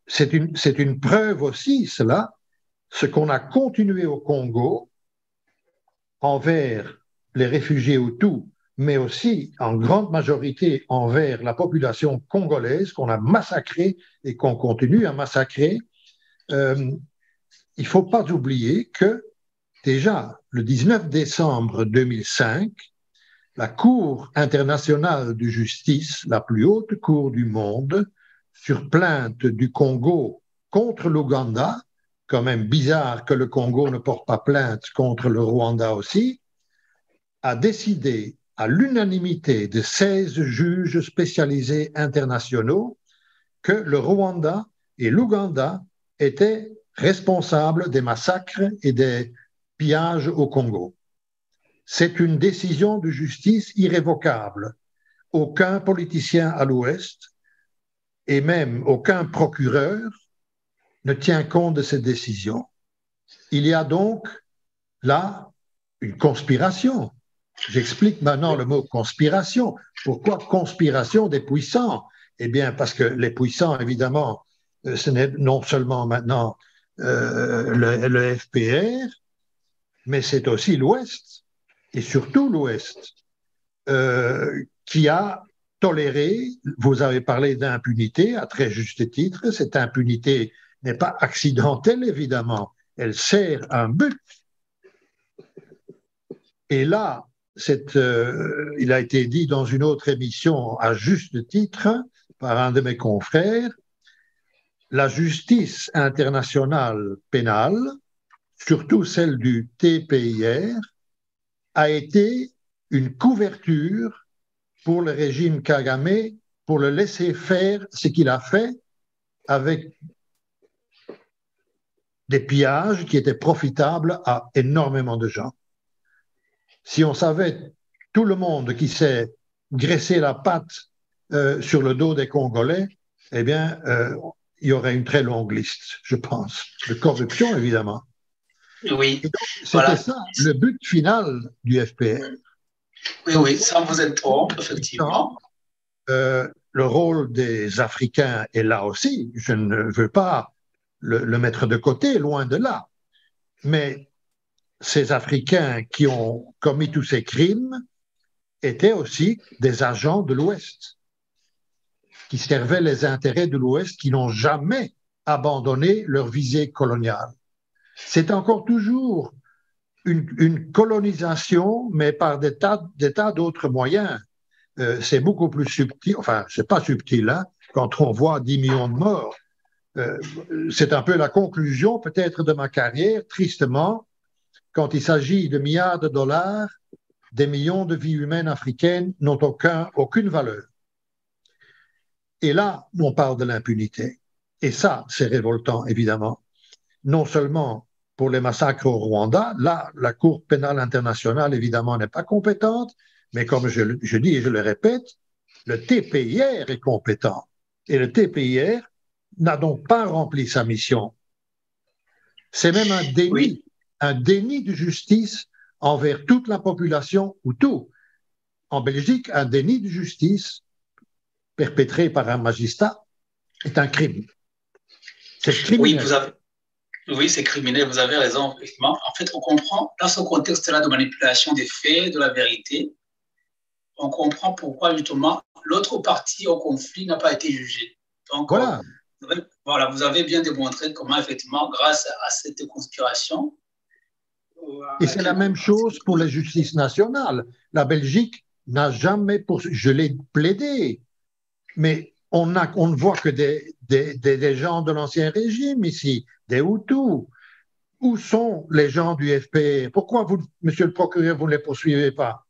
c'est une preuve aussi, cela, ce qu'on a continué au Congo envers les réfugiés Hutus, mais aussi en grande majorité envers la population congolaise qu'on a massacrée et qu'on continue à massacrer. Il ne faut pas oublier que déjà, le 19 décembre 2005, la Cour internationale de justice, la plus haute cour du monde, sur plainte du Congo contre l'Ouganda, quand même bizarre que le Congo ne porte pas plainte contre le Rwanda aussi, a décidé à l'unanimité de 16 juges spécialisés internationaux que le Rwanda et l'Ouganda étaient responsables des massacres et des pillages au Congo. C'est une décision de justice irrévocable. Aucun politicien à l'Ouest et même aucun procureur ne tient compte de cette décision. Il y a donc là une conspiration. J'explique maintenant le mot conspiration. Pourquoi conspiration des puissants? Eh bien, parce que les puissants, évidemment, ce n'est non seulement maintenant le FPR, mais c'est aussi l'Ouest, et surtout l'Ouest, qui a toléré, vous avez parlé d'impunité à très juste titre, cette impunité n'est pas accidentelle, évidemment, elle sert un but. Et là, il a été dit dans une autre émission à juste titre par un de mes confrères, la justice internationale pénale, surtout celle du TPIR, a été une couverture pour le régime Kagame pour le laisser faire ce qu'il a fait avec des pillages qui étaient profitables à énormément de gens. Si on savait tout le monde qui s'est graissé la patte sur le dos des Congolais, eh bien, il y aurait une très longue liste, je pense, de corruption, évidemment. Oui, C'était voilà. ça, le but final du FPR. Oui, oui, sans vous être trop, effectivement. Le rôle des Africains est là aussi. Je ne veux pas le mettre de côté, loin de là. Mais ces Africains qui ont commis tous ces crimes étaient aussi des agents de l'Ouest, qui servaient les intérêts de l'Ouest, qui n'ont jamais abandonné leur visée coloniale. C'est encore toujours une colonisation, mais par des tas d'autres moyens. C'est beaucoup plus subtil, enfin, c'est pas subtil, hein, quand on voit 10 millions de morts. C'est un peu la conclusion, peut-être, de ma carrière, tristement, quand il s'agit de milliards de dollars, des millions de vies humaines africaines n'ont aucune valeur. Et là, on parle de l'impunité. Et ça, c'est révoltant, évidemment. Non seulement pour les massacres au Rwanda, là, la Cour pénale internationale, évidemment, n'est pas compétente, mais comme je dis et je le répète, le TPIR est compétent. Et le TPIR n'a donc pas rempli sa mission. C'est même un déni de justice envers toute la population Hutu. En Belgique, un déni de justice perpétré par un magistrat est un crime. C'est criminel. Oui, c'est criminel, vous avez raison, effectivement. En fait, on comprend, dans ce contexte-là de manipulation des faits, de la vérité, on comprend pourquoi, justement, l'autre partie au conflit n'a pas été jugé. Donc, voilà, vous avez bien démontré comment, effectivement, grâce à cette conspiration... Et c'est la même chose pour la justice nationale. La Belgique n'a jamais je l'ai plaidé, mais on ne voit que des gens de l'ancien régime ici, des Hutus. Où sont les gens du FPR? Pourquoi vous, monsieur le procureur, vous ne les poursuivez pas?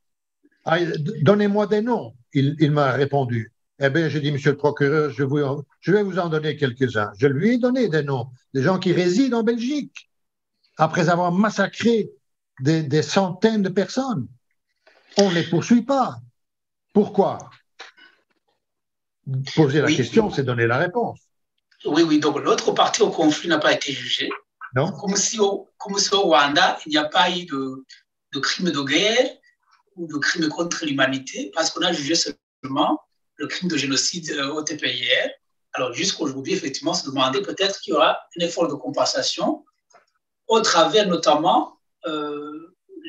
Donnez-moi des noms. Il m'a répondu. Eh bien, j'ai dit, monsieur le procureur, je vais vous en donner quelques-uns. Je lui ai donné des noms, des gens qui résident en Belgique, après avoir massacré des centaines de personnes. On ne les poursuit pas. Pourquoi? Poser la Oui. question, c'est donner la réponse. Oui, oui. Donc, l'autre partie au conflit n'a pas été jugée. Non? Comme si au Rwanda, il n'y a pas eu de crimes de guerre ou de crimes contre l'humanité, parce qu'on a jugé seulement le crime de génocide au TPIR. Alors, jusqu'aujourd'hui, effectivement, se demander peut-être qu'il y aura un effort de compensation au travers notamment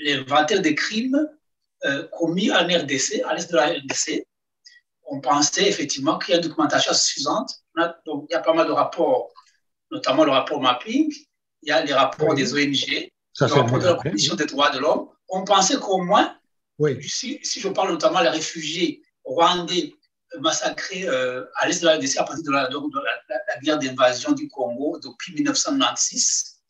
l'inventaire des crimes commis en RDC, à l'est de la RDC. On pensait effectivement qu'il y a une documentation suffisante. Donc, il y a pas mal de rapports, notamment le rapport Mapping, il y a les rapports des ONG, Ça, le rapport de la Commission des droits de l'homme. On pensait qu'au moins, si je parle notamment des réfugiés rwandais massacrés à l'est de la RDC à partir de la guerre d'invasion du Congo depuis 1996,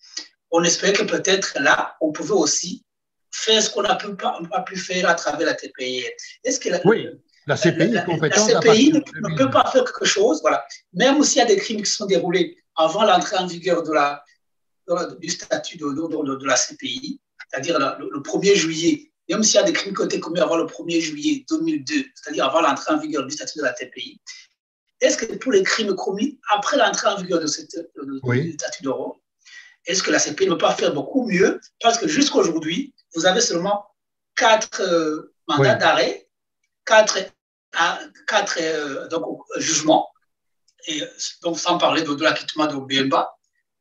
on espérait que peut-être là, on pouvait aussi faire ce qu'on n'a pas pu faire à travers la TPI. Est-ce que la CPI est compétente. La CPI ne peut pas faire quelque chose, voilà. Même s'il y a des crimes qui sont déroulés avant l'entrée en vigueur du statut de la CPI, c'est-à-dire le 1er juillet, même s'il y a des crimes qui ont été commis avant le 1er juillet 2002, c'est-à-dire avant l'entrée en vigueur du statut de la TPI, est-ce que pour les crimes commis après l'entrée en vigueur du statut de Rome, est-ce que la CPI ne peut pas faire beaucoup mieux? Parce que jusqu'aujourd'hui, vous avez seulement 4 mandats d'arrêt, 4 jugements, et donc sans parler de l'acquittement de Bemba.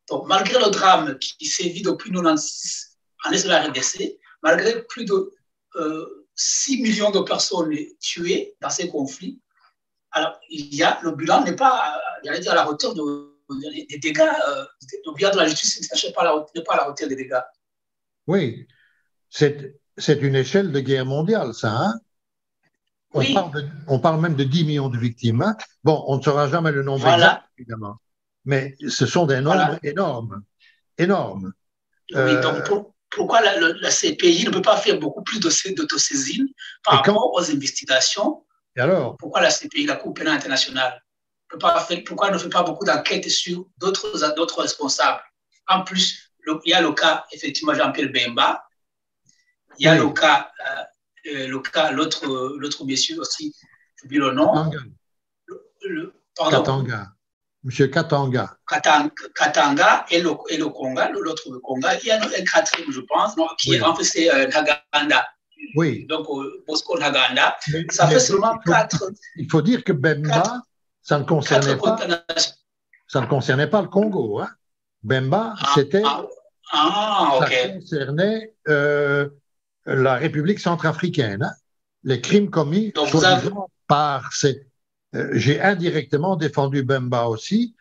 Donc, malgré le drame qui sévit depuis 1996 en est de la RDC, malgré plus de 6 millions de personnes tuées dans ces conflits, alors le bilan n'est pas, j'allais dire, à la hauteur des dégâts. Le bilan de la justice n'est pas à la hauteur des dégâts. Oui, c'est une échelle de guerre mondiale, ça, hein? On parle même de 10 millions de victimes. Hein? Bon, on ne saura jamais le nombre exact, évidemment. Mais ce sont des nombres énormes. Énormes. Oui, donc pourquoi la CPI ne peut pas faire beaucoup plus d'autosaisine par rapport aux investigations? Et alors? Pourquoi la CPI, la Cour pénale internationale, pourquoi elle ne fait pas beaucoup d'enquêtes sur d'autres responsables? En plus, il y a le cas, effectivement, Jean-Pierre Bemba. Il y a le cas, l'autre monsieur aussi, j'oublie le nom. Katanga. Monsieur Katanga. Katanga et le Conga, l'autre Conga. Il y a un quatrième, je pense, qui est en fait c'est Ntaganda. Oui. Donc, Bosco Ntaganda. Ça fait seulement 4. Il faut dire que Bemba, ça ne concernait pas le Congo. Hein. Bemba, ça concernait la République centrafricaine. Hein. Les crimes commis par ces... j'ai indirectement défendu Bemba aussi,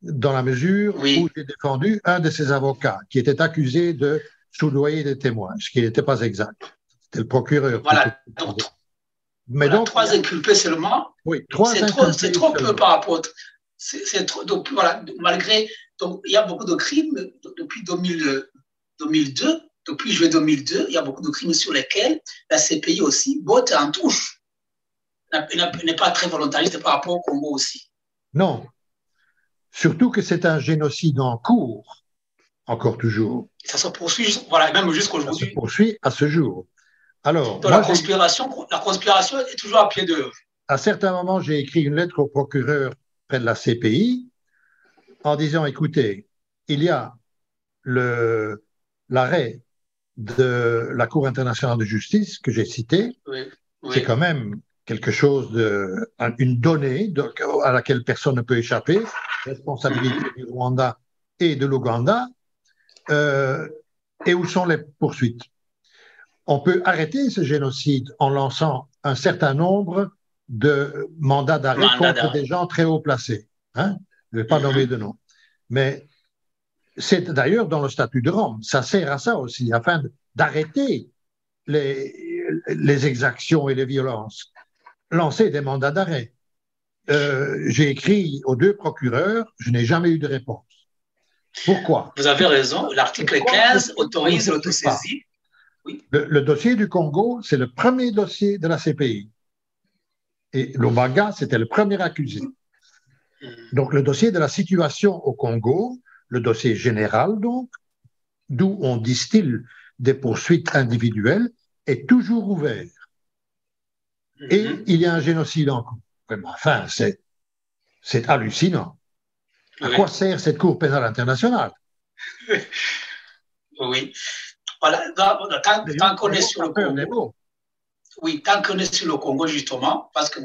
dans la mesure où j'ai défendu un de ses avocats, qui était accusé de soudoyer des témoins, ce qui n'était pas exact. C'était le procureur. Voilà. Donc, 3 inculpés seulement. Oui, 3 inculpés. C'est trop peu par rapport. C'est trop. Donc, voilà, malgré. Donc, il y a beaucoup de crimes depuis 2002. Depuis juillet 2002, il y a beaucoup de crimes sur lesquels la CPI aussi botte en touche. N'est pas très volontariste par rapport au Congo aussi. Non. Surtout que c'est un génocide en cours, encore toujours. Ça se poursuit, voilà, même jusqu'aujourd'hui. Ça se poursuit à ce jour. Alors, donc, la conspiration est toujours à pied d'œuvre. À certains moments, j'ai écrit une lettre au procureur près de la CPI en disant, écoutez, il y a l'arrêt de la Cour internationale de justice que j'ai cité. C'est quand même quelque chose une donnée à laquelle personne ne peut échapper, responsabilité du Rwanda et de l'Ouganda, et où sont les poursuites. On peut arrêter ce génocide en lançant un certain nombre de mandats d'arrêt contre des gens très haut placés. Hein? Je ne vais pas nommer de nom. Mais c'est d'ailleurs dans le statut de Rome. Ça sert à ça aussi, afin d'arrêter les exactions et les violences. Lancer des mandats d'arrêt. J'ai écrit aux 2 procureurs, je n'ai jamais eu de réponse. Pourquoi? Vous avez raison, l'article 15 autorise l'autosaisie. Oui. Le dossier du Congo, c'est le premier dossier de la CPI. Et Lubanga, c'était le premier accusé. Donc, le dossier de la situation au Congo, le dossier général, donc, d'où on distille des poursuites individuelles, est toujours ouvert. Et il y a un génocide en cours. Enfin, C'est hallucinant. À Oui. quoi sert cette Cour pénale internationale? Oui. Voilà. Tant qu'on est sur le Congo, oui, tant qu'on est sur le Congo, justement, parce que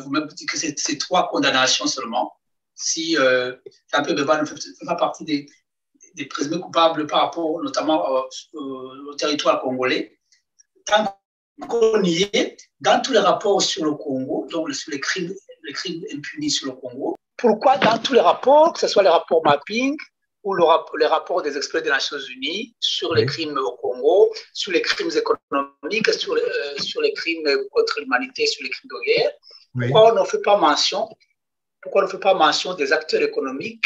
vous-même dites que c'est 3 condamnations seulement. Si Jean-Pierre Bemba ne fait pas partie des présumés coupables par rapport notamment au territoire congolais, tant qu'on y est, dans tous les rapports sur le Congo, donc sur les crimes impunis sur le Congo, pourquoi dans tous les rapports, que ce soit les rapports mapping ou les rapports des experts des Nations Unies sur les crimes au Congo, sur les crimes économiques, sur les crimes contre l'humanité, sur les crimes de guerre, pourquoi on ne fait pas mention des acteurs économiques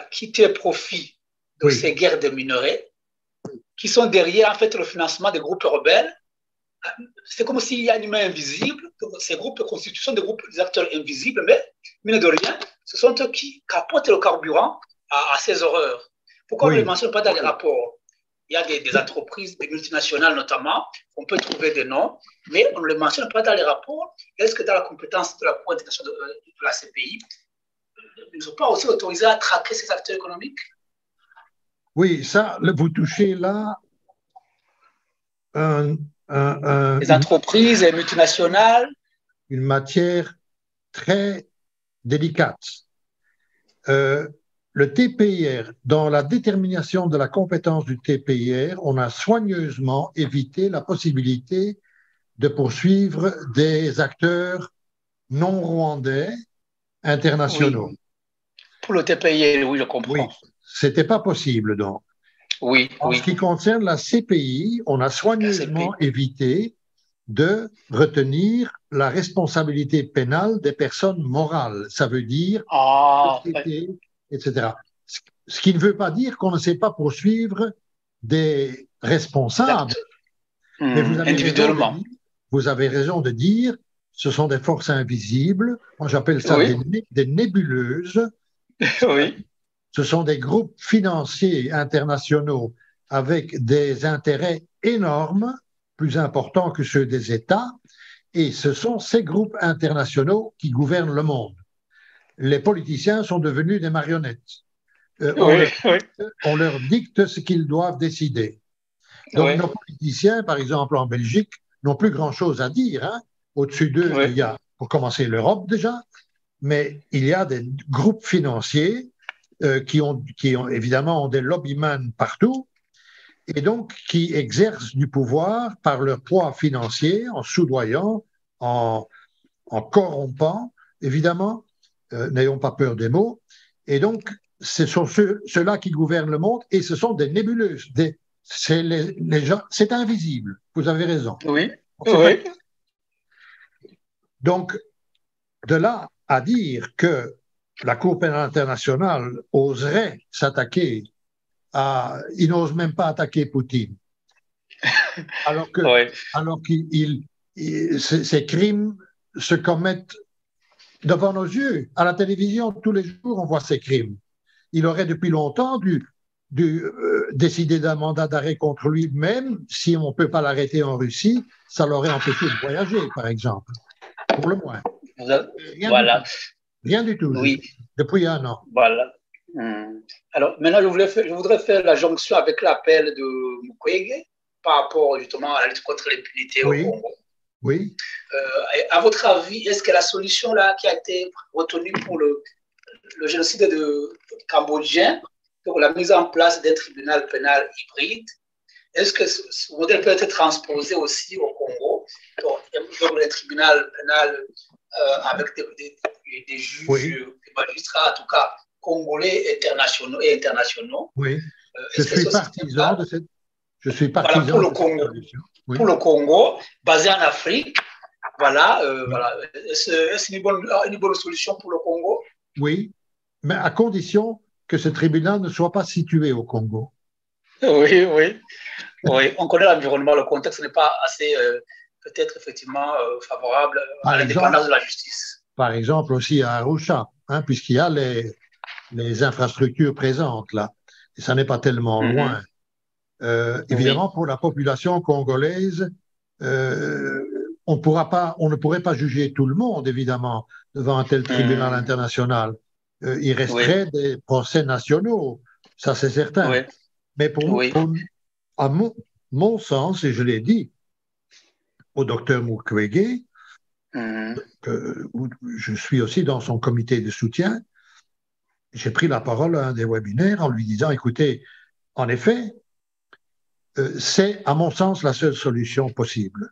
qui tirent profit de ces guerres de minerais, qui sont derrière en fait le financement des groupes rebelles? C'est comme s'il y a une main invisible. Ces groupes constituent des groupes, des acteurs invisibles, mais mine de rien, ce sont eux qui capotent le carburant à ces horreurs. Pourquoi on ne les mentionne pas dans les rapports? Il y a des entreprises, des multinationales notamment, on peut trouver des noms, mais on ne les mentionne pas dans les rapports. Est-ce que dans la compétence de la Cour internationale de la CPI, ils ne sont pas aussi autorisés à traquer ces acteurs économiques? Oui, ça, vous touchez là les entreprises, les multinationales. Une matière très délicate. Le TPIR, dans la détermination de la compétence du TPIR, on a soigneusement évité la possibilité de poursuivre des acteurs non rwandais internationaux. Oui. Pour le TPIR, oui, je comprends. Oui, c'était pas possible donc. Oui, en ce qui concerne la CPI, on a soigneusement évité de retenir la responsabilité pénale des personnes morales. Ça veut dire société, etc. Ce qui ne veut pas dire qu'on ne sait pas poursuivre des responsables. Mais individuellement. Vous avez raison de dire, ce sont des forces invisibles. Moi, j'appelle ça des nébuleuses. Oui. Ce sont des groupes financiers internationaux avec des intérêts énormes, plus importants que ceux des États, et ce sont ces groupes internationaux qui gouvernent le monde. Les politiciens sont devenus des marionnettes. On leur dicte ce qu'ils doivent décider. Donc nos politiciens, par exemple en Belgique, n'ont plus grand-chose à dire. Hein. Au-dessus d'eux, il y a, pour commencer, l'Europe déjà, mais il y a des groupes financiers qui ont évidemment des lobbyman partout, et donc qui exercent du pouvoir par leur poids financier, en soudoyant, en corrompant, évidemment, n'ayons pas peur des mots, et donc ce sont ceux-là qui gouvernent le monde, et ce sont des nébuleuses, c'est les gens, c'est invisible, vous avez raison. Oui, Donc, de là à dire que la Cour pénale internationale oserait s'attaquer il n'ose même pas attaquer Poutine. Alors que ces crimes se commettent devant nos yeux. À la télévision, tous les jours, on voit ces crimes. Il aurait depuis longtemps dû décider d'un mandat d'arrêt contre lui, même si on ne peut pas l'arrêter en Russie, ça l'aurait empêché de voyager, par exemple, pour le moins. Rien du tout. Oui. Depuis un an. Voilà. Alors, maintenant, je voudrais faire la jonction avec l'appel de Mukwege par rapport justement à la lutte contre l'impunité au Congo. Oui. À votre avis, est-ce que la solution là qui a été retenue pour le génocide cambodgien, pour la mise en place d'un tribunal pénal hybride, est-ce que ce modèle peut être transposé aussi au Congo, donc un tribunal pénal avec des juges, des magistrats, en tout cas congolais et internationaux. Oui, je suis partisan de cette. Je suis partisan voilà, pour le Congo. Pour le Congo, basé en Afrique, voilà. Est-ce une bonne solution pour le Congo? Oui, mais à condition que ce tribunal ne soit pas situé au Congo. Oui, on connaît l'environnement, le contexte n'est pas assez, peut-être effectivement, favorable à l'indépendance de la justice. Par exemple, aussi à Arusha, hein, puisqu'il y a les infrastructures présentes là, et ça n'est pas tellement loin. Évidemment, pour la population congolaise, on ne pourrait pas juger tout le monde, évidemment, devant un tel tribunal international. Il resterait des procès nationaux, ça c'est certain. Oui. Mais à mon sens, et je l'ai dit au docteur Mukwege, je suis aussi dans son comité de soutien, j'ai pris la parole à un des webinaires en lui disant, écoutez, en effet, c'est à mon sens la seule solution possible.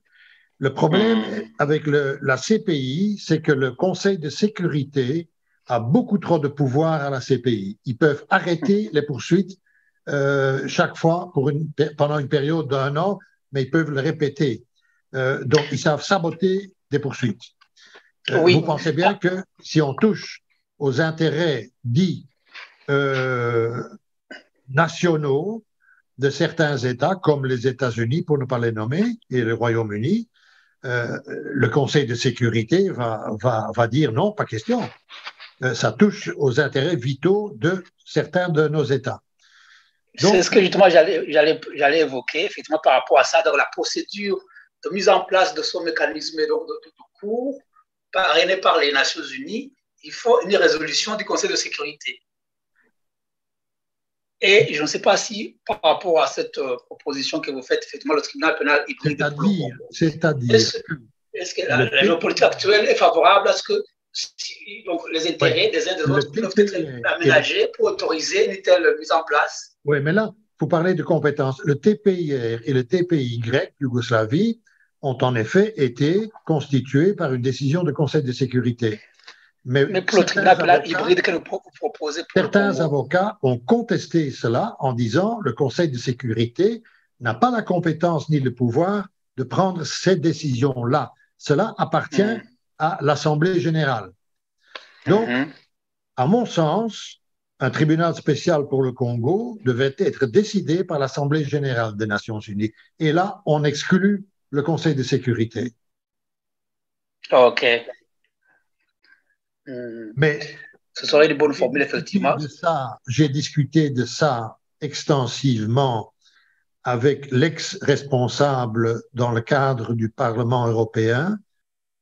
Le problème avec la CPI, c'est que le Conseil de sécurité a beaucoup trop de pouvoir à la CPI. Ils peuvent arrêter les poursuites chaque fois pendant une période d'1 an, mais ils peuvent le répéter. Donc, ils savent saboter des poursuites. Vous pensez bien que si on touche aux intérêts dits nationaux de certains États, comme les États-Unis, pour ne pas les nommer, et le Royaume-Uni, le Conseil de sécurité va dire non, pas question. Ça touche aux intérêts vitaux de certains de nos États. C'est ce que justement j'allais évoquer, effectivement, par rapport à ça, dans la procédure de mise en place de ce mécanisme de cours parrainé par les Nations Unies, il faut une résolution du Conseil de sécurité. Et je ne sais pas si, par rapport à cette proposition que vous faites, effectivement, le tribunal pénal hybride. C'est-à-dire. Est-ce que la géopolitique actuelle est favorable à ce que donc, les intérêts des uns des autres peuvent être aménagés pour autoriser une telle mise en place? Oui, mais là, vous parlez de compétences. Le TPIR et le TPY, Yougoslavie, ont en effet été constitués par une décision de Conseil de sécurité. Mais pour le tribunal pénal hybride que nous proposez. Certains avocats ont contesté cela en disant le Conseil de sécurité n'a pas la compétence ni le pouvoir de prendre ces décisions-là. Cela appartient à l'Assemblée générale. Donc, à mon sens, un tribunal spécial pour le Congo devait être décidé par l'Assemblée générale des Nations unies. Et là, on exclut le Conseil de sécurité. OK. Mais ce serait une bonne formule, effectivement. J'ai discuté de ça extensivement avec l'ex-responsable dans le cadre du Parlement européen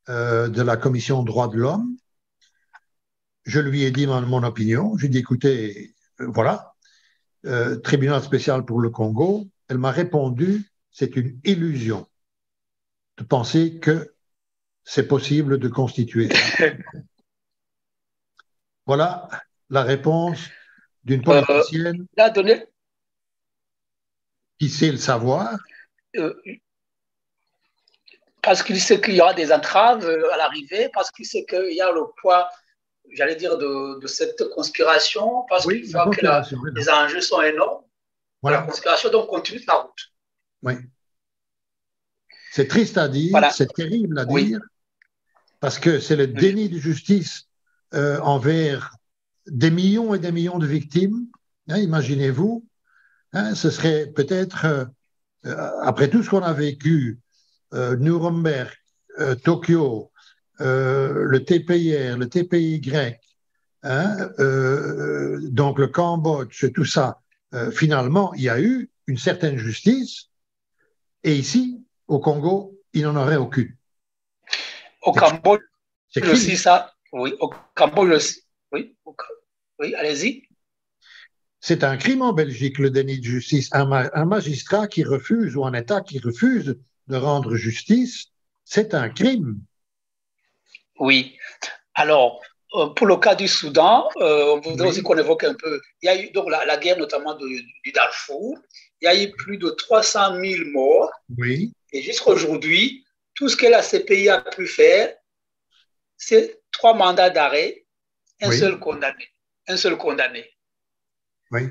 de la Commission droits de l'homme. Je lui ai dit mon opinion. J'ai dit, écoutez, voilà, tribunal spécial pour le Congo. Elle m'a répondu, c'est une illusion de penser que c'est possible de constituer ça. Voilà la réponse d'une politicienne qui sait le savoir. Parce qu'il sait qu'il y aura des entraves à l'arrivée, parce qu'il sait qu'il y a le poids, j'allais dire, de cette conspiration, parce qu'il voit que les enjeux sont énormes. Voilà. La conspiration, donc, continue la route. Oui. C'est triste à dire, c'est terrible à dire, parce que c'est le déni de justice envers des millions et des millions de victimes. Hein, imaginez-vous, hein, ce serait peut-être, après tout ce qu'on a vécu, Nuremberg, Tokyo, le TPIR, le TPY, hein, donc le Cambodge, tout ça, finalement, il y a eu une certaine justice, et ici, au Congo, il n'en aurait aucune. Au Cambodge aussi, ça, oui, au Cambodge aussi, oui, allez-y. C'est un crime en Belgique, le déni de justice. Un magistrat qui refuse, ou un État qui refuse de rendre justice, c'est un crime. Oui. Alors, pour le cas du Soudan, on voudrait aussi qu'on évoque un peu. Il y a eu donc la guerre notamment du Darfour. Il y a eu plus de 300 000 morts. Oui. Et jusqu'à aujourd'hui, tout ce que la CPI a pu faire, c'est 3 mandats d'arrêt, un seul condamné. Oui.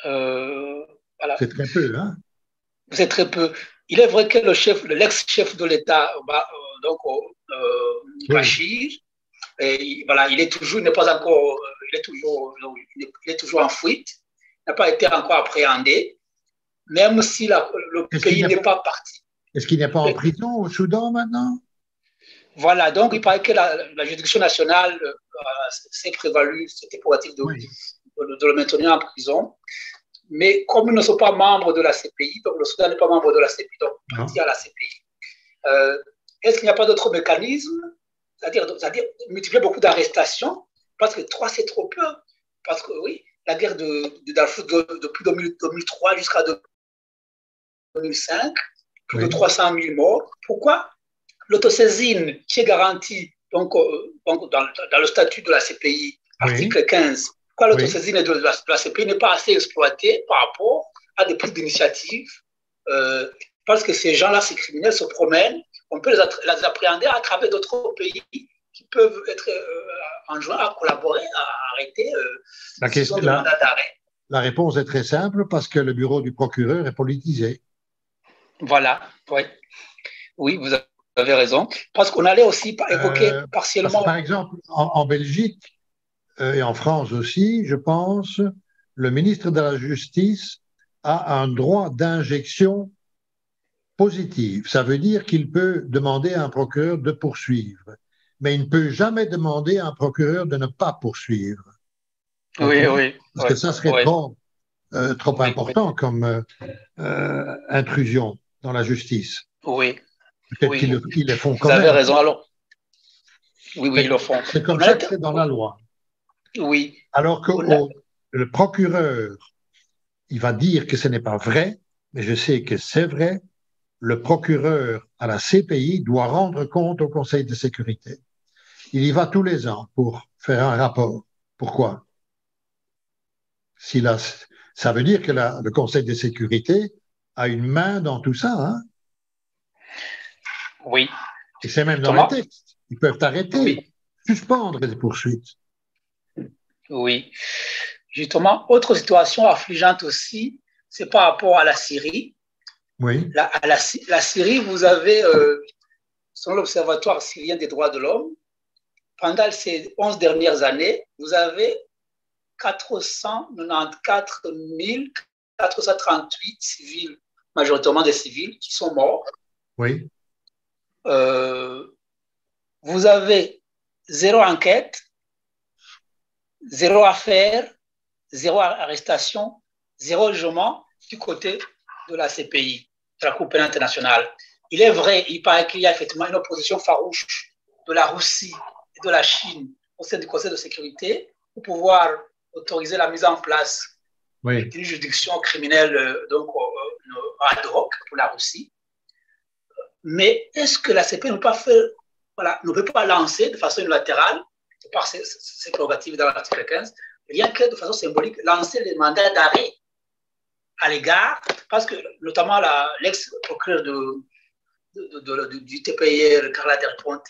Voilà. C'est très peu, hein? C'est très peu. Il est vrai que l'ex-chef de l'État, Bachir, voilà, il est toujours en fuite, n'a pas été encore appréhendé, même si le pays n'est pas parti. Est-ce qu'il n'est pas en prison au Soudan maintenant? Voilà, donc il paraît que la juridiction nationale s'est prévalue, c'était prérogative de le maintenir en prison. Mais comme ils ne sont pas membres de la CPI, donc le Soudan n'est pas membre de la CPI, donc parti à la CPI. est-ce qu'il n'y a pas d'autre mécanisme, c'est-à-dire multiplier beaucoup d'arrestations, parce que 3, c'est trop peu. Parce que oui, la guerre de Darfour depuis 2003 jusqu'à 2005, plus de 300 000 morts. Pourquoi l'autosaisine qui est garantie donc dans le statut de la CPI, article 15, pourquoi l'autosaisine de la CPI n'est pas assez exploitée par rapport à des prises d'initiative parce que ces gens-là, ces criminels se promènent, on peut les appréhender à travers d'autres pays qui peuvent être enjoints à collaborer, à arrêter la question de mandat d'arrêt. La réponse est très simple, parce que le bureau du procureur est politisé. Voilà, oui. Oui, vous avez raison. Parce qu'on allait aussi évoquer partiellement… Par exemple, en Belgique et en France aussi, je pense, le ministre de la Justice a un droit d'injection positive. Ça veut dire qu'il peut demander à un procureur de poursuivre, mais il ne peut jamais demander à un procureur de ne pas poursuivre. Oui. Parce que ça serait trop important comme intrusion dans la justice. Oui. Peut-être qu'ils le font quand même. Vous avez raison. Alors, oui, ils le font. C'est comme ça que c'est dans la loi. Oui. Alors que le procureur, il va dire que ce n'est pas vrai, mais je sais que c'est vrai. Le procureur à la CPI doit rendre compte au Conseil de sécurité. Il y va tous les ans pour faire un rapport. Pourquoi? Ça veut dire que le Conseil de sécurité a une main dans tout ça. Hein? Oui. Et c'est même dans les textes. Ils peuvent arrêter, suspendre les poursuites. Oui. Justement, autre situation affligeante aussi, c'est par rapport à la Syrie. Oui. La Syrie, vous avez, selon l'Observatoire syrien des droits de l'homme, pendant ces 11 dernières années, vous avez 494 438 civils, majoritairement des civils, qui sont morts. Oui. Vous avez 0 enquête, 0 affaire, 0 arrestation, 0 jugement du côté de la CPI, de la Cour pénale internationale. Il est vrai, il paraît qu'il y a effectivement une opposition farouche de la Russie et de la Chine au sein du Conseil de sécurité pour pouvoir autoriser la mise en place d'une juridiction criminelle donc, ad hoc pour la Russie. Mais est-ce que la CPI ne peut pas lancer de façon unilatérale, par ses prérogatives dans l'article 15, rien que de façon symbolique, lancer les mandats d'arrêt à l'égard, parce que notamment l'ex-procureur du TPIR, Carla Del Ponte,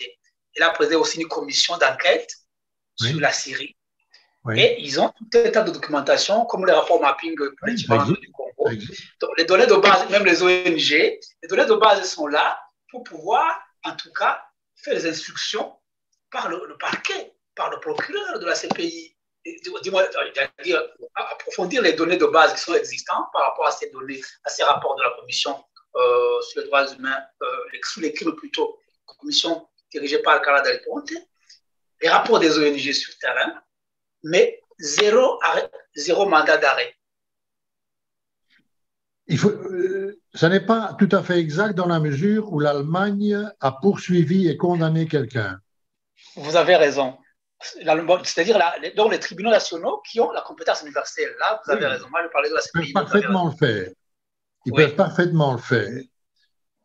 elle a présidé aussi une commission d'enquête sur la Syrie. Oui. Et ils ont tout un tas de documentation, comme les rapports mapping du Congo. Donc, les données de base, même les ONG, les données de base sont là pour pouvoir, en tout cas, faire les instructions par le parquet, par le procureur de la CPI. Approfondir les données de base qui sont existantes par rapport à ces données, à ces rapports de la Commission sur les droits humains, sous les crimes plutôt, commission dirigée par Carla Del Ponte, les rapports des ONG sur le terrain, mais zéro mandat d'arrêt. Ça n'est pas tout à fait exact dans la mesure où l'Allemagne a poursuivi et condamné quelqu'un. Vous avez raison. C'est-à-dire donc les tribunaux nationaux qui ont la compétence universelle. Là, vous avez raison. Moi, je parlais de la CPI. Ils peuvent parfaitement le faire. Ils peuvent parfaitement le faire.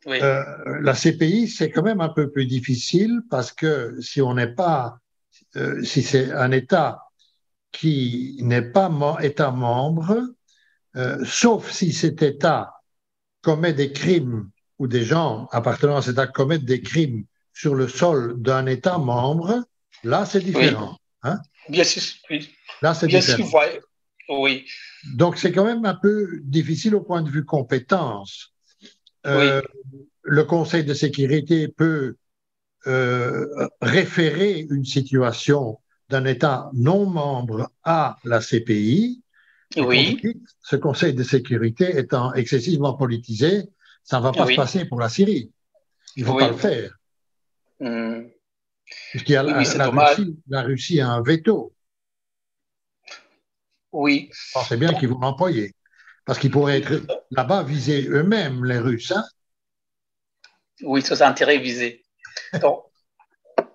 Oui. La CPI, c'est quand même un peu plus difficile parce que si on n'est pas, si c'est un État qui n'est pas État membre, sauf si cet État commet des crimes ou des gens appartenant à cet État commettent des crimes sur le sol d'un État membre, là, c'est différent. Oui. Hein? Bien sûr, oui. Là, c'est différent. Sûr, oui. Donc, c'est quand même un peu difficile au point de vue compétence. Le Conseil de sécurité peut référer une situation d'un État non membre à la CPI. Ce Conseil de sécurité étant excessivement politisé, ça ne va pas se passer pour la Syrie. Il ne faut pas le faire. Puisqu'il y a la Russie a un veto. Oui. C'est bien qu'ils vont l'employer. Parce qu'ils pourraient être là-bas visés eux-mêmes, les Russes. Hein? Oui, ça, c'est intérêt visé. Donc,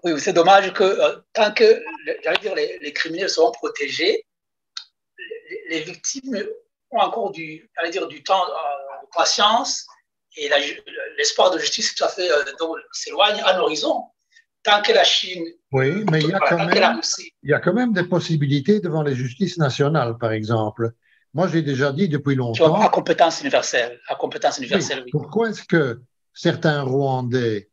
oui, c'est dommage que tant que, j'allais dire, les criminels seront protégés, les victimes ont encore du temps de patience et l'espoir de justice tout à fait s'éloigne à l'horizon. Tant que la Chine... Oui, mais il y a quand même des possibilités devant les justices nationales, par exemple. Moi, j'ai déjà dit depuis longtemps... À compétence universelle, oui. Pourquoi est-ce que certains Rwandais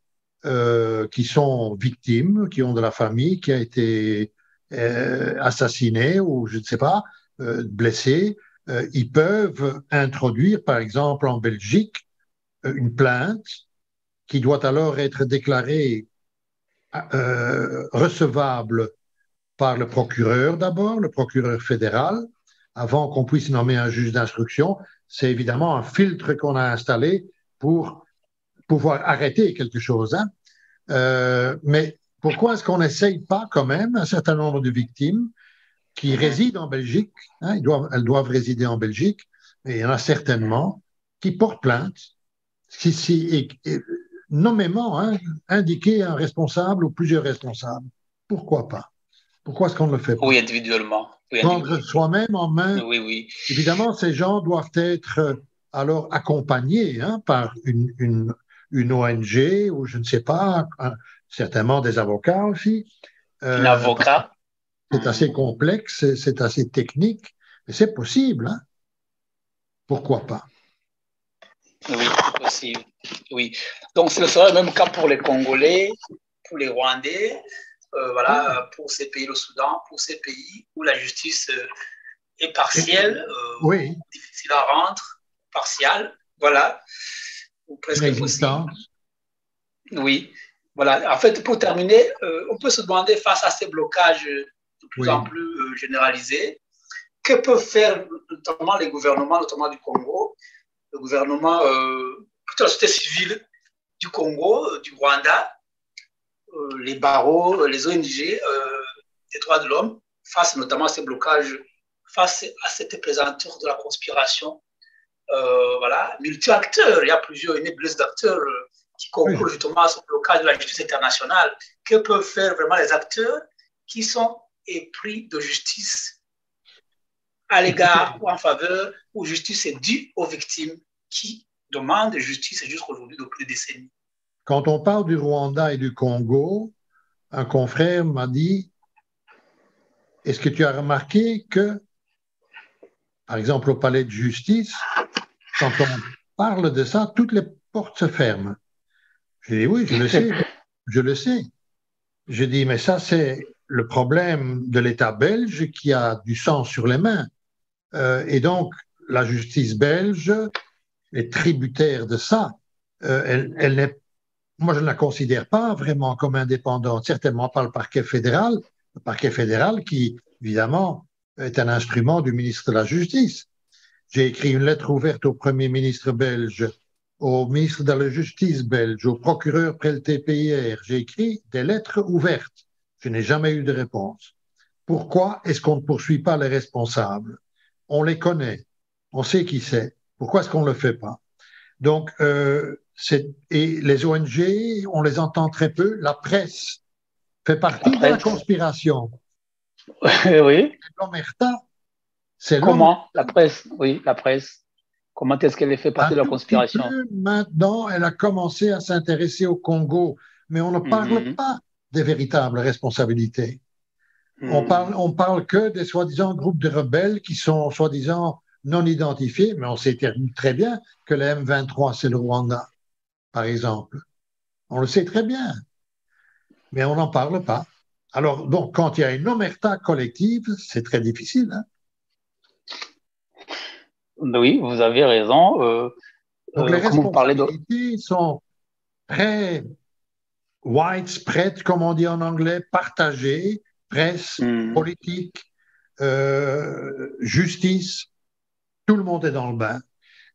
qui sont victimes, qui ont de la famille qui a été assassinée ou je ne sais pas, blessée, ils peuvent introduire, par exemple en Belgique, une plainte qui doit alors être déclarée recevable par le procureur d'abord, le procureur fédéral, avant qu'on puisse nommer un juge d'instruction. C'est évidemment un filtre qu'on a installé pour pouvoir arrêter quelque chose. Hein. Mais pourquoi est-ce qu'on n'essaye pas quand même un certain nombre de victimes qui résident en Belgique, hein, elles doivent résider en Belgique, et il y en a certainement qui portent plainte, et nommément hein, indiquer un responsable ou plusieurs responsables. Pourquoi pas? Pourquoi est-ce qu'on ne le fait pas? Oui, individuellement. Prendre soi-même en main. Oui. Évidemment, ces gens doivent être alors accompagnés hein, par une ONG ou je ne sais pas, certainement des avocats aussi. Un avocat. C'est assez complexe, c'est assez technique, mais c'est possible. Hein? Pourquoi pas? Oui, c'est possible. Oui. Donc, ce serait le même cas pour les Congolais, pour les Rwandais, voilà, pour ces pays, le Soudan, pour ces pays où la justice est partielle, difficile à rendre, partiale, voilà, ou presque impossible. Oui, voilà. En fait, pour terminer, on peut se demander face à ces blocages de plus en plus généralisés, que peuvent faire notamment les gouvernements, notamment du Congo, le gouvernement, plutôt la société civile du Congo, du Rwanda, les barreaux, les ONG, les droits de l'homme, face notamment à ces blocages, face à cette présentation de la conspiration, voilà, multi-acteurs, il y a plusieurs d'acteurs qui concourent justement à ce blocage de la justice internationale. Que peuvent faire vraiment les acteurs qui sont épris de justice à l'égard ou en faveur, où justice est due aux victimes qui demandent justice jusqu'aujourd'hui depuis des décennies? Quand on parle du Rwanda et du Congo, un confrère m'a dit, est-ce que tu as remarqué que, par exemple, au palais de justice, quand on parle de ça, toutes les portes se ferment? J'ai dit, oui, je le sais. Je dis, mais ça, c'est le problème de l'État belge qui a du sang sur les mains. Et donc, la justice belge est tributaire de ça. Elle n'est Moi, je ne la considère pas vraiment comme indépendante, certainement pas le parquet fédéral qui, évidemment, est un instrument du ministre de la Justice. J'ai écrit une lettre ouverte au Premier ministre belge, au ministre de la Justice belge, au procureur près le TPIR. J'ai écrit des lettres ouvertes. Je n'ai jamais eu de réponse. Pourquoi est-ce qu'on ne poursuit pas les responsables? On les connaît, on sait qui c'est. Pourquoi est-ce qu'on ne le fait pas? Donc, et les ONG, on les entend très peu. La presse fait partie de la conspiration. Oui. L'omerta, comment la presse? Oui, la presse. Comment est-ce qu'elle fait partie de la conspiration? Maintenant, elle a commencé à s'intéresser au Congo, mais on ne parle pas des véritables responsabilités. On parle que des soi-disant groupes de rebelles qui sont soi-disant non identifiés, mais on sait très bien que le M23, c'est le Rwanda, par exemple. On le sait très bien, mais on n'en parle pas. Alors, donc, quand il y a une omerta collective, c'est très difficile. Hein? Oui, vous avez raison. Donc, les responsabilités sont très widespread, comme on dit en anglais, partagées, presse, politique, justice, tout le monde est dans le bain.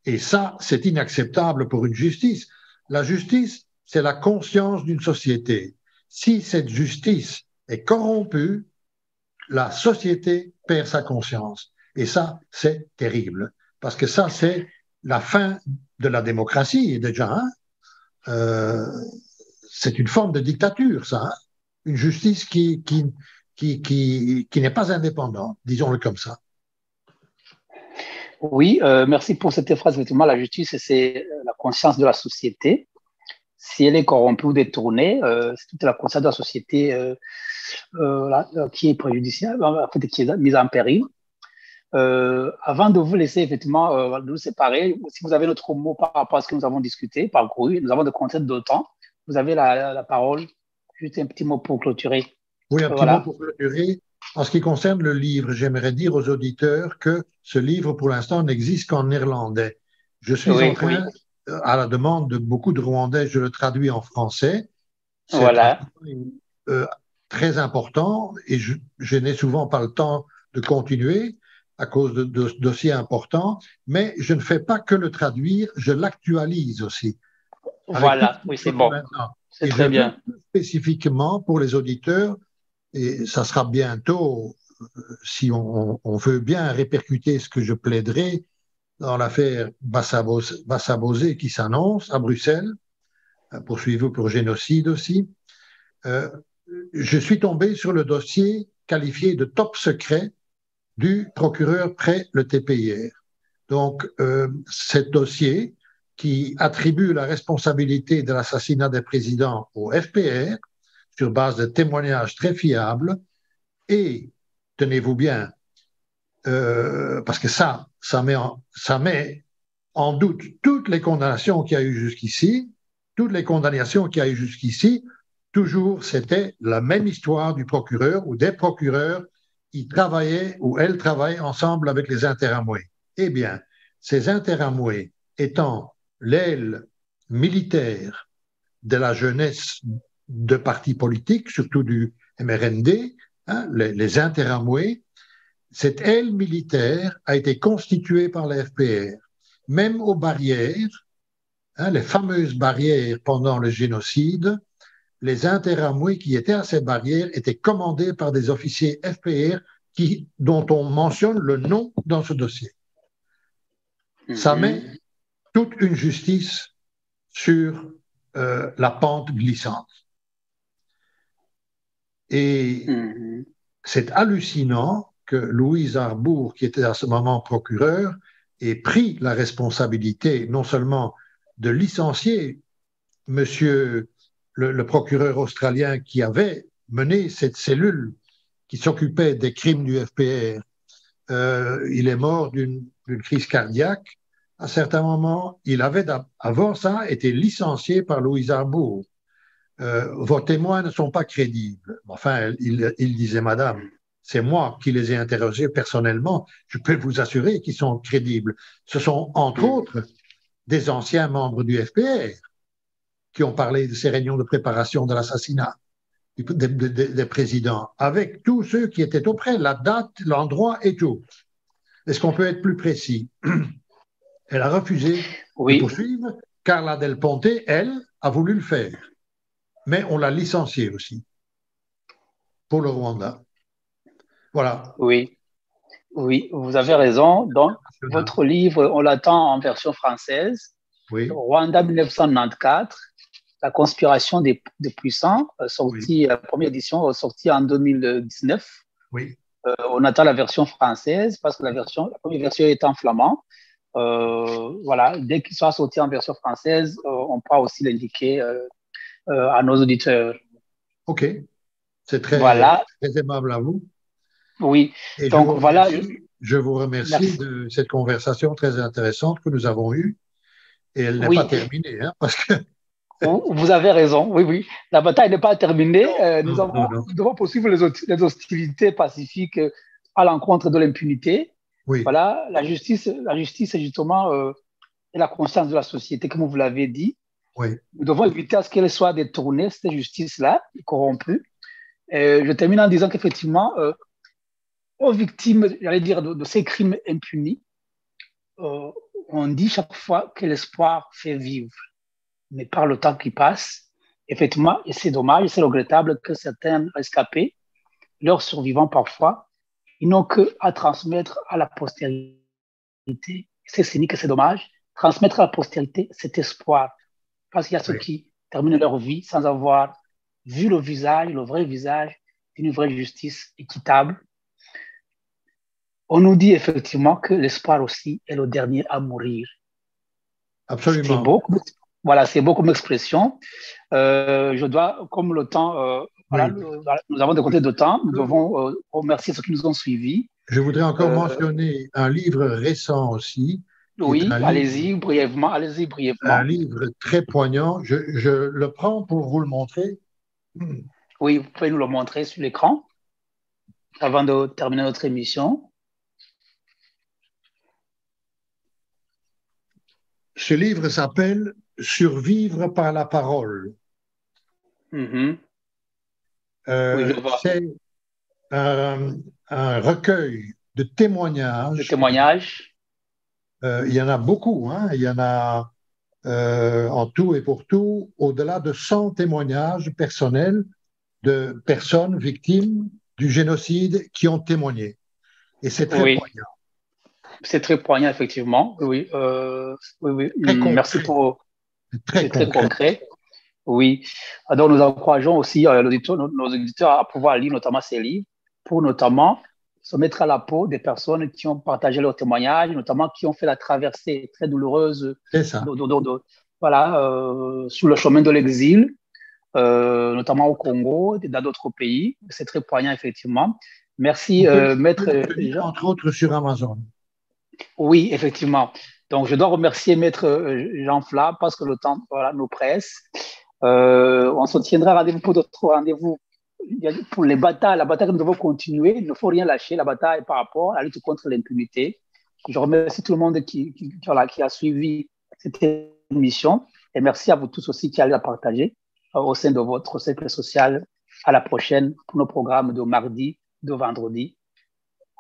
Et ça, c'est inacceptable pour une justice. La justice, c'est la conscience d'une société. Si cette justice est corrompue, la société perd sa conscience. Et ça, c'est terrible. Parce que ça, c'est la fin de la démocratie, déjà. Hein? c'est une forme de dictature, ça. Hein, une justice qui n'est pas indépendante, disons-le comme ça. Oui, merci pour cette phrase. Effectivement, la justice, c'est la conscience de la société. Si elle est corrompue ou détournée, c'est toute la conscience de la société qui est préjudiciable, en fait, qui est mise en péril. Avant de vous laisser effectivement de nous séparer, si vous avez notre mot par rapport à ce que nous avons discuté, parcouru, nous avons des concepts d'autant, vous avez la parole. Juste un petit mot pour clôturer. Oui, un petit mot pour clôturer. En ce qui concerne le livre, j'aimerais dire aux auditeurs que ce livre, pour l'instant, n'existe qu'en néerlandais. Je suis en train, à la demande de beaucoup de Rwandais, je le traduis en français. C'est très important et je n'ai souvent pas le temps de continuer à cause de dossiers importants, mais je ne fais pas que le traduire, je l'actualise aussi. Voilà, oui, c'est bon. C'est très bien. Spécifiquement pour les auditeurs, et ça sera bientôt, si on veut bien répercuter ce que je plaiderai dans l'affaire Bassa-Bosé qui s'annonce à Bruxelles, poursuivi pour génocide aussi. Je suis tombé sur le dossier qualifié de top secret du procureur près le TPIR. Donc, ce dossier qui attribue la responsabilité de l'assassinat des présidents au FPR sur base de témoignages très fiables et, tenez-vous bien, parce que ça met en doute toutes les condamnations qu'il y a eu jusqu'ici, toujours c'était la même histoire du procureur ou des procureurs qui travaillaient ou elles travaillaient ensemble avec les interamoués. Eh bien, ces interamoués étant l'aile militaire de la jeunesse de partis politiques, surtout du MRND, hein, les interamoués, cette aile militaire a été constituée par la FPR. Même aux barrières, hein, les fameuses barrières pendant le génocide, les interamoués qui étaient à ces barrières étaient commandés par des officiers FPR dont on mentionne le nom dans ce dossier. Ça met toute une justice sur la pente glissante. Et c'est hallucinant que Louise Arbour, qui était à ce moment procureur, ait pris la responsabilité non seulement de licencier monsieur le procureur australien qui avait mené cette cellule qui s'occupait des crimes du FPR. Il est mort d'une crise cardiaque à certains moments. Il avait, avant ça, été licencié par Louise Arbour. Vos témoins ne sont pas crédibles. Enfin, il disait, madame, c'est moi qui les ai interrogés personnellement. Je peux vous assurer qu'ils sont crédibles. Ce sont, entre autres, des anciens membres du FPR qui ont parlé de ces réunions de préparation de l'assassinat des présidents, avec tous ceux qui étaient auprès, la date, l'endroit et tout. Est-ce qu'on peut être plus précis? Elle a refusé de poursuivre. Carla Del Ponte, elle, a voulu le faire. Mais on l'a licenciée aussi pour le Rwanda. Voilà. Oui, vous avez raison. Donc, votre livre, on l'attend en version française. Oui. Rwanda 1994. La conspiration des puissants, la première édition sortie en 2019. Oui. On attend la version française parce que la première version est en flamand. Voilà, dès qu'il sera sorti en version française, on pourra aussi l'indiquer à nos auditeurs. OK. C'est très aimable à vous. Oui. Et donc voilà. Je vous remercie de cette conversation très intéressante que nous avons eue. Et elle n'est pas terminée, hein, parce que. Vous avez raison, oui. La bataille n'est pas terminée. Nous devons poursuivre les hostilités pacifiques à l'encontre de l'impunité. Oui. Voilà, la justice est justement la conscience de la société, comme vous l'avez dit. Oui. Nous devons éviter à ce qu'elle soit détournée, cette justice-là, corrompue. Je termine en disant qu'effectivement, aux victimes, j'allais dire, de ces crimes impunis, on dit chaque fois que l'espoir fait vivre. Mais par le temps qui passe, effectivement, et c'est dommage, c'est regrettable que certains rescapés, leurs survivants parfois, ils n'ont qu'à transmettre à la postérité, c'est cynique, c'est dommage, transmettre à la postérité cet espoir. Parce qu'il y a ceux qui terminent leur vie sans avoir vu le visage, le vrai visage d'une vraie justice équitable. On nous dit effectivement que l'espoir aussi est le dernier à mourir. Absolument. C'est beau. Voilà, c'est beau comme expression. Je dois, comme le temps, voilà, nous avons des côtés de temps, nous devons remercier ceux qui nous ont suivis. Je voudrais encore mentionner un livre récent aussi. Oui, allez-y brièvement, allez-y brièvement. Un livre très poignant. Je le prends pour vous le montrer. Oui, vous pouvez nous le montrer sur l'écran avant de terminer notre émission. Ce livre s'appelle « Survivre par la parole ». Oui, je vois. C'est un recueil de témoignages. De témoignages. Il y en a beaucoup, hein. Il y en a en tout et pour tout, au-delà de 100 témoignages personnels de personnes victimes du génocide qui ont témoigné. Et c'est très poignant. C'est très poignant, effectivement. Oui, oui. Merci pour... C'est très concret. Oui. Donc, nous encourageons aussi nos auditeurs à pouvoir lire notamment ces livres pour notamment se mettre à la peau des personnes qui ont partagé leurs témoignages, notamment qui ont fait la traversée très douloureuse sur le chemin de l'exil, notamment au Congo et dans d'autres pays. C'est très poignant, effectivement. Merci, Maître Jean. Entre autres sur Amazon. Oui, effectivement. Donc, je dois remercier Maître Jean Fla parce que le temps nous presse. On se tiendra rendez-vous pour d'autres rendez-vous. Pour les batailles, la bataille que nous devons continuer, il ne faut rien lâcher, la bataille par rapport à la lutte contre l'impunité. Je remercie tout le monde qui a suivi cette émission et merci à vous tous aussi qui allez la partager au sein de votre cercle social. À la prochaine pour nos programmes de mardi, de vendredi.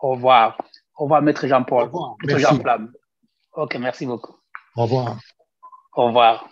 Au revoir. Au revoir, Maître Jean-Paul. Au revoir. Maître Jean Flamme. Ok, merci beaucoup. Au revoir. Au revoir.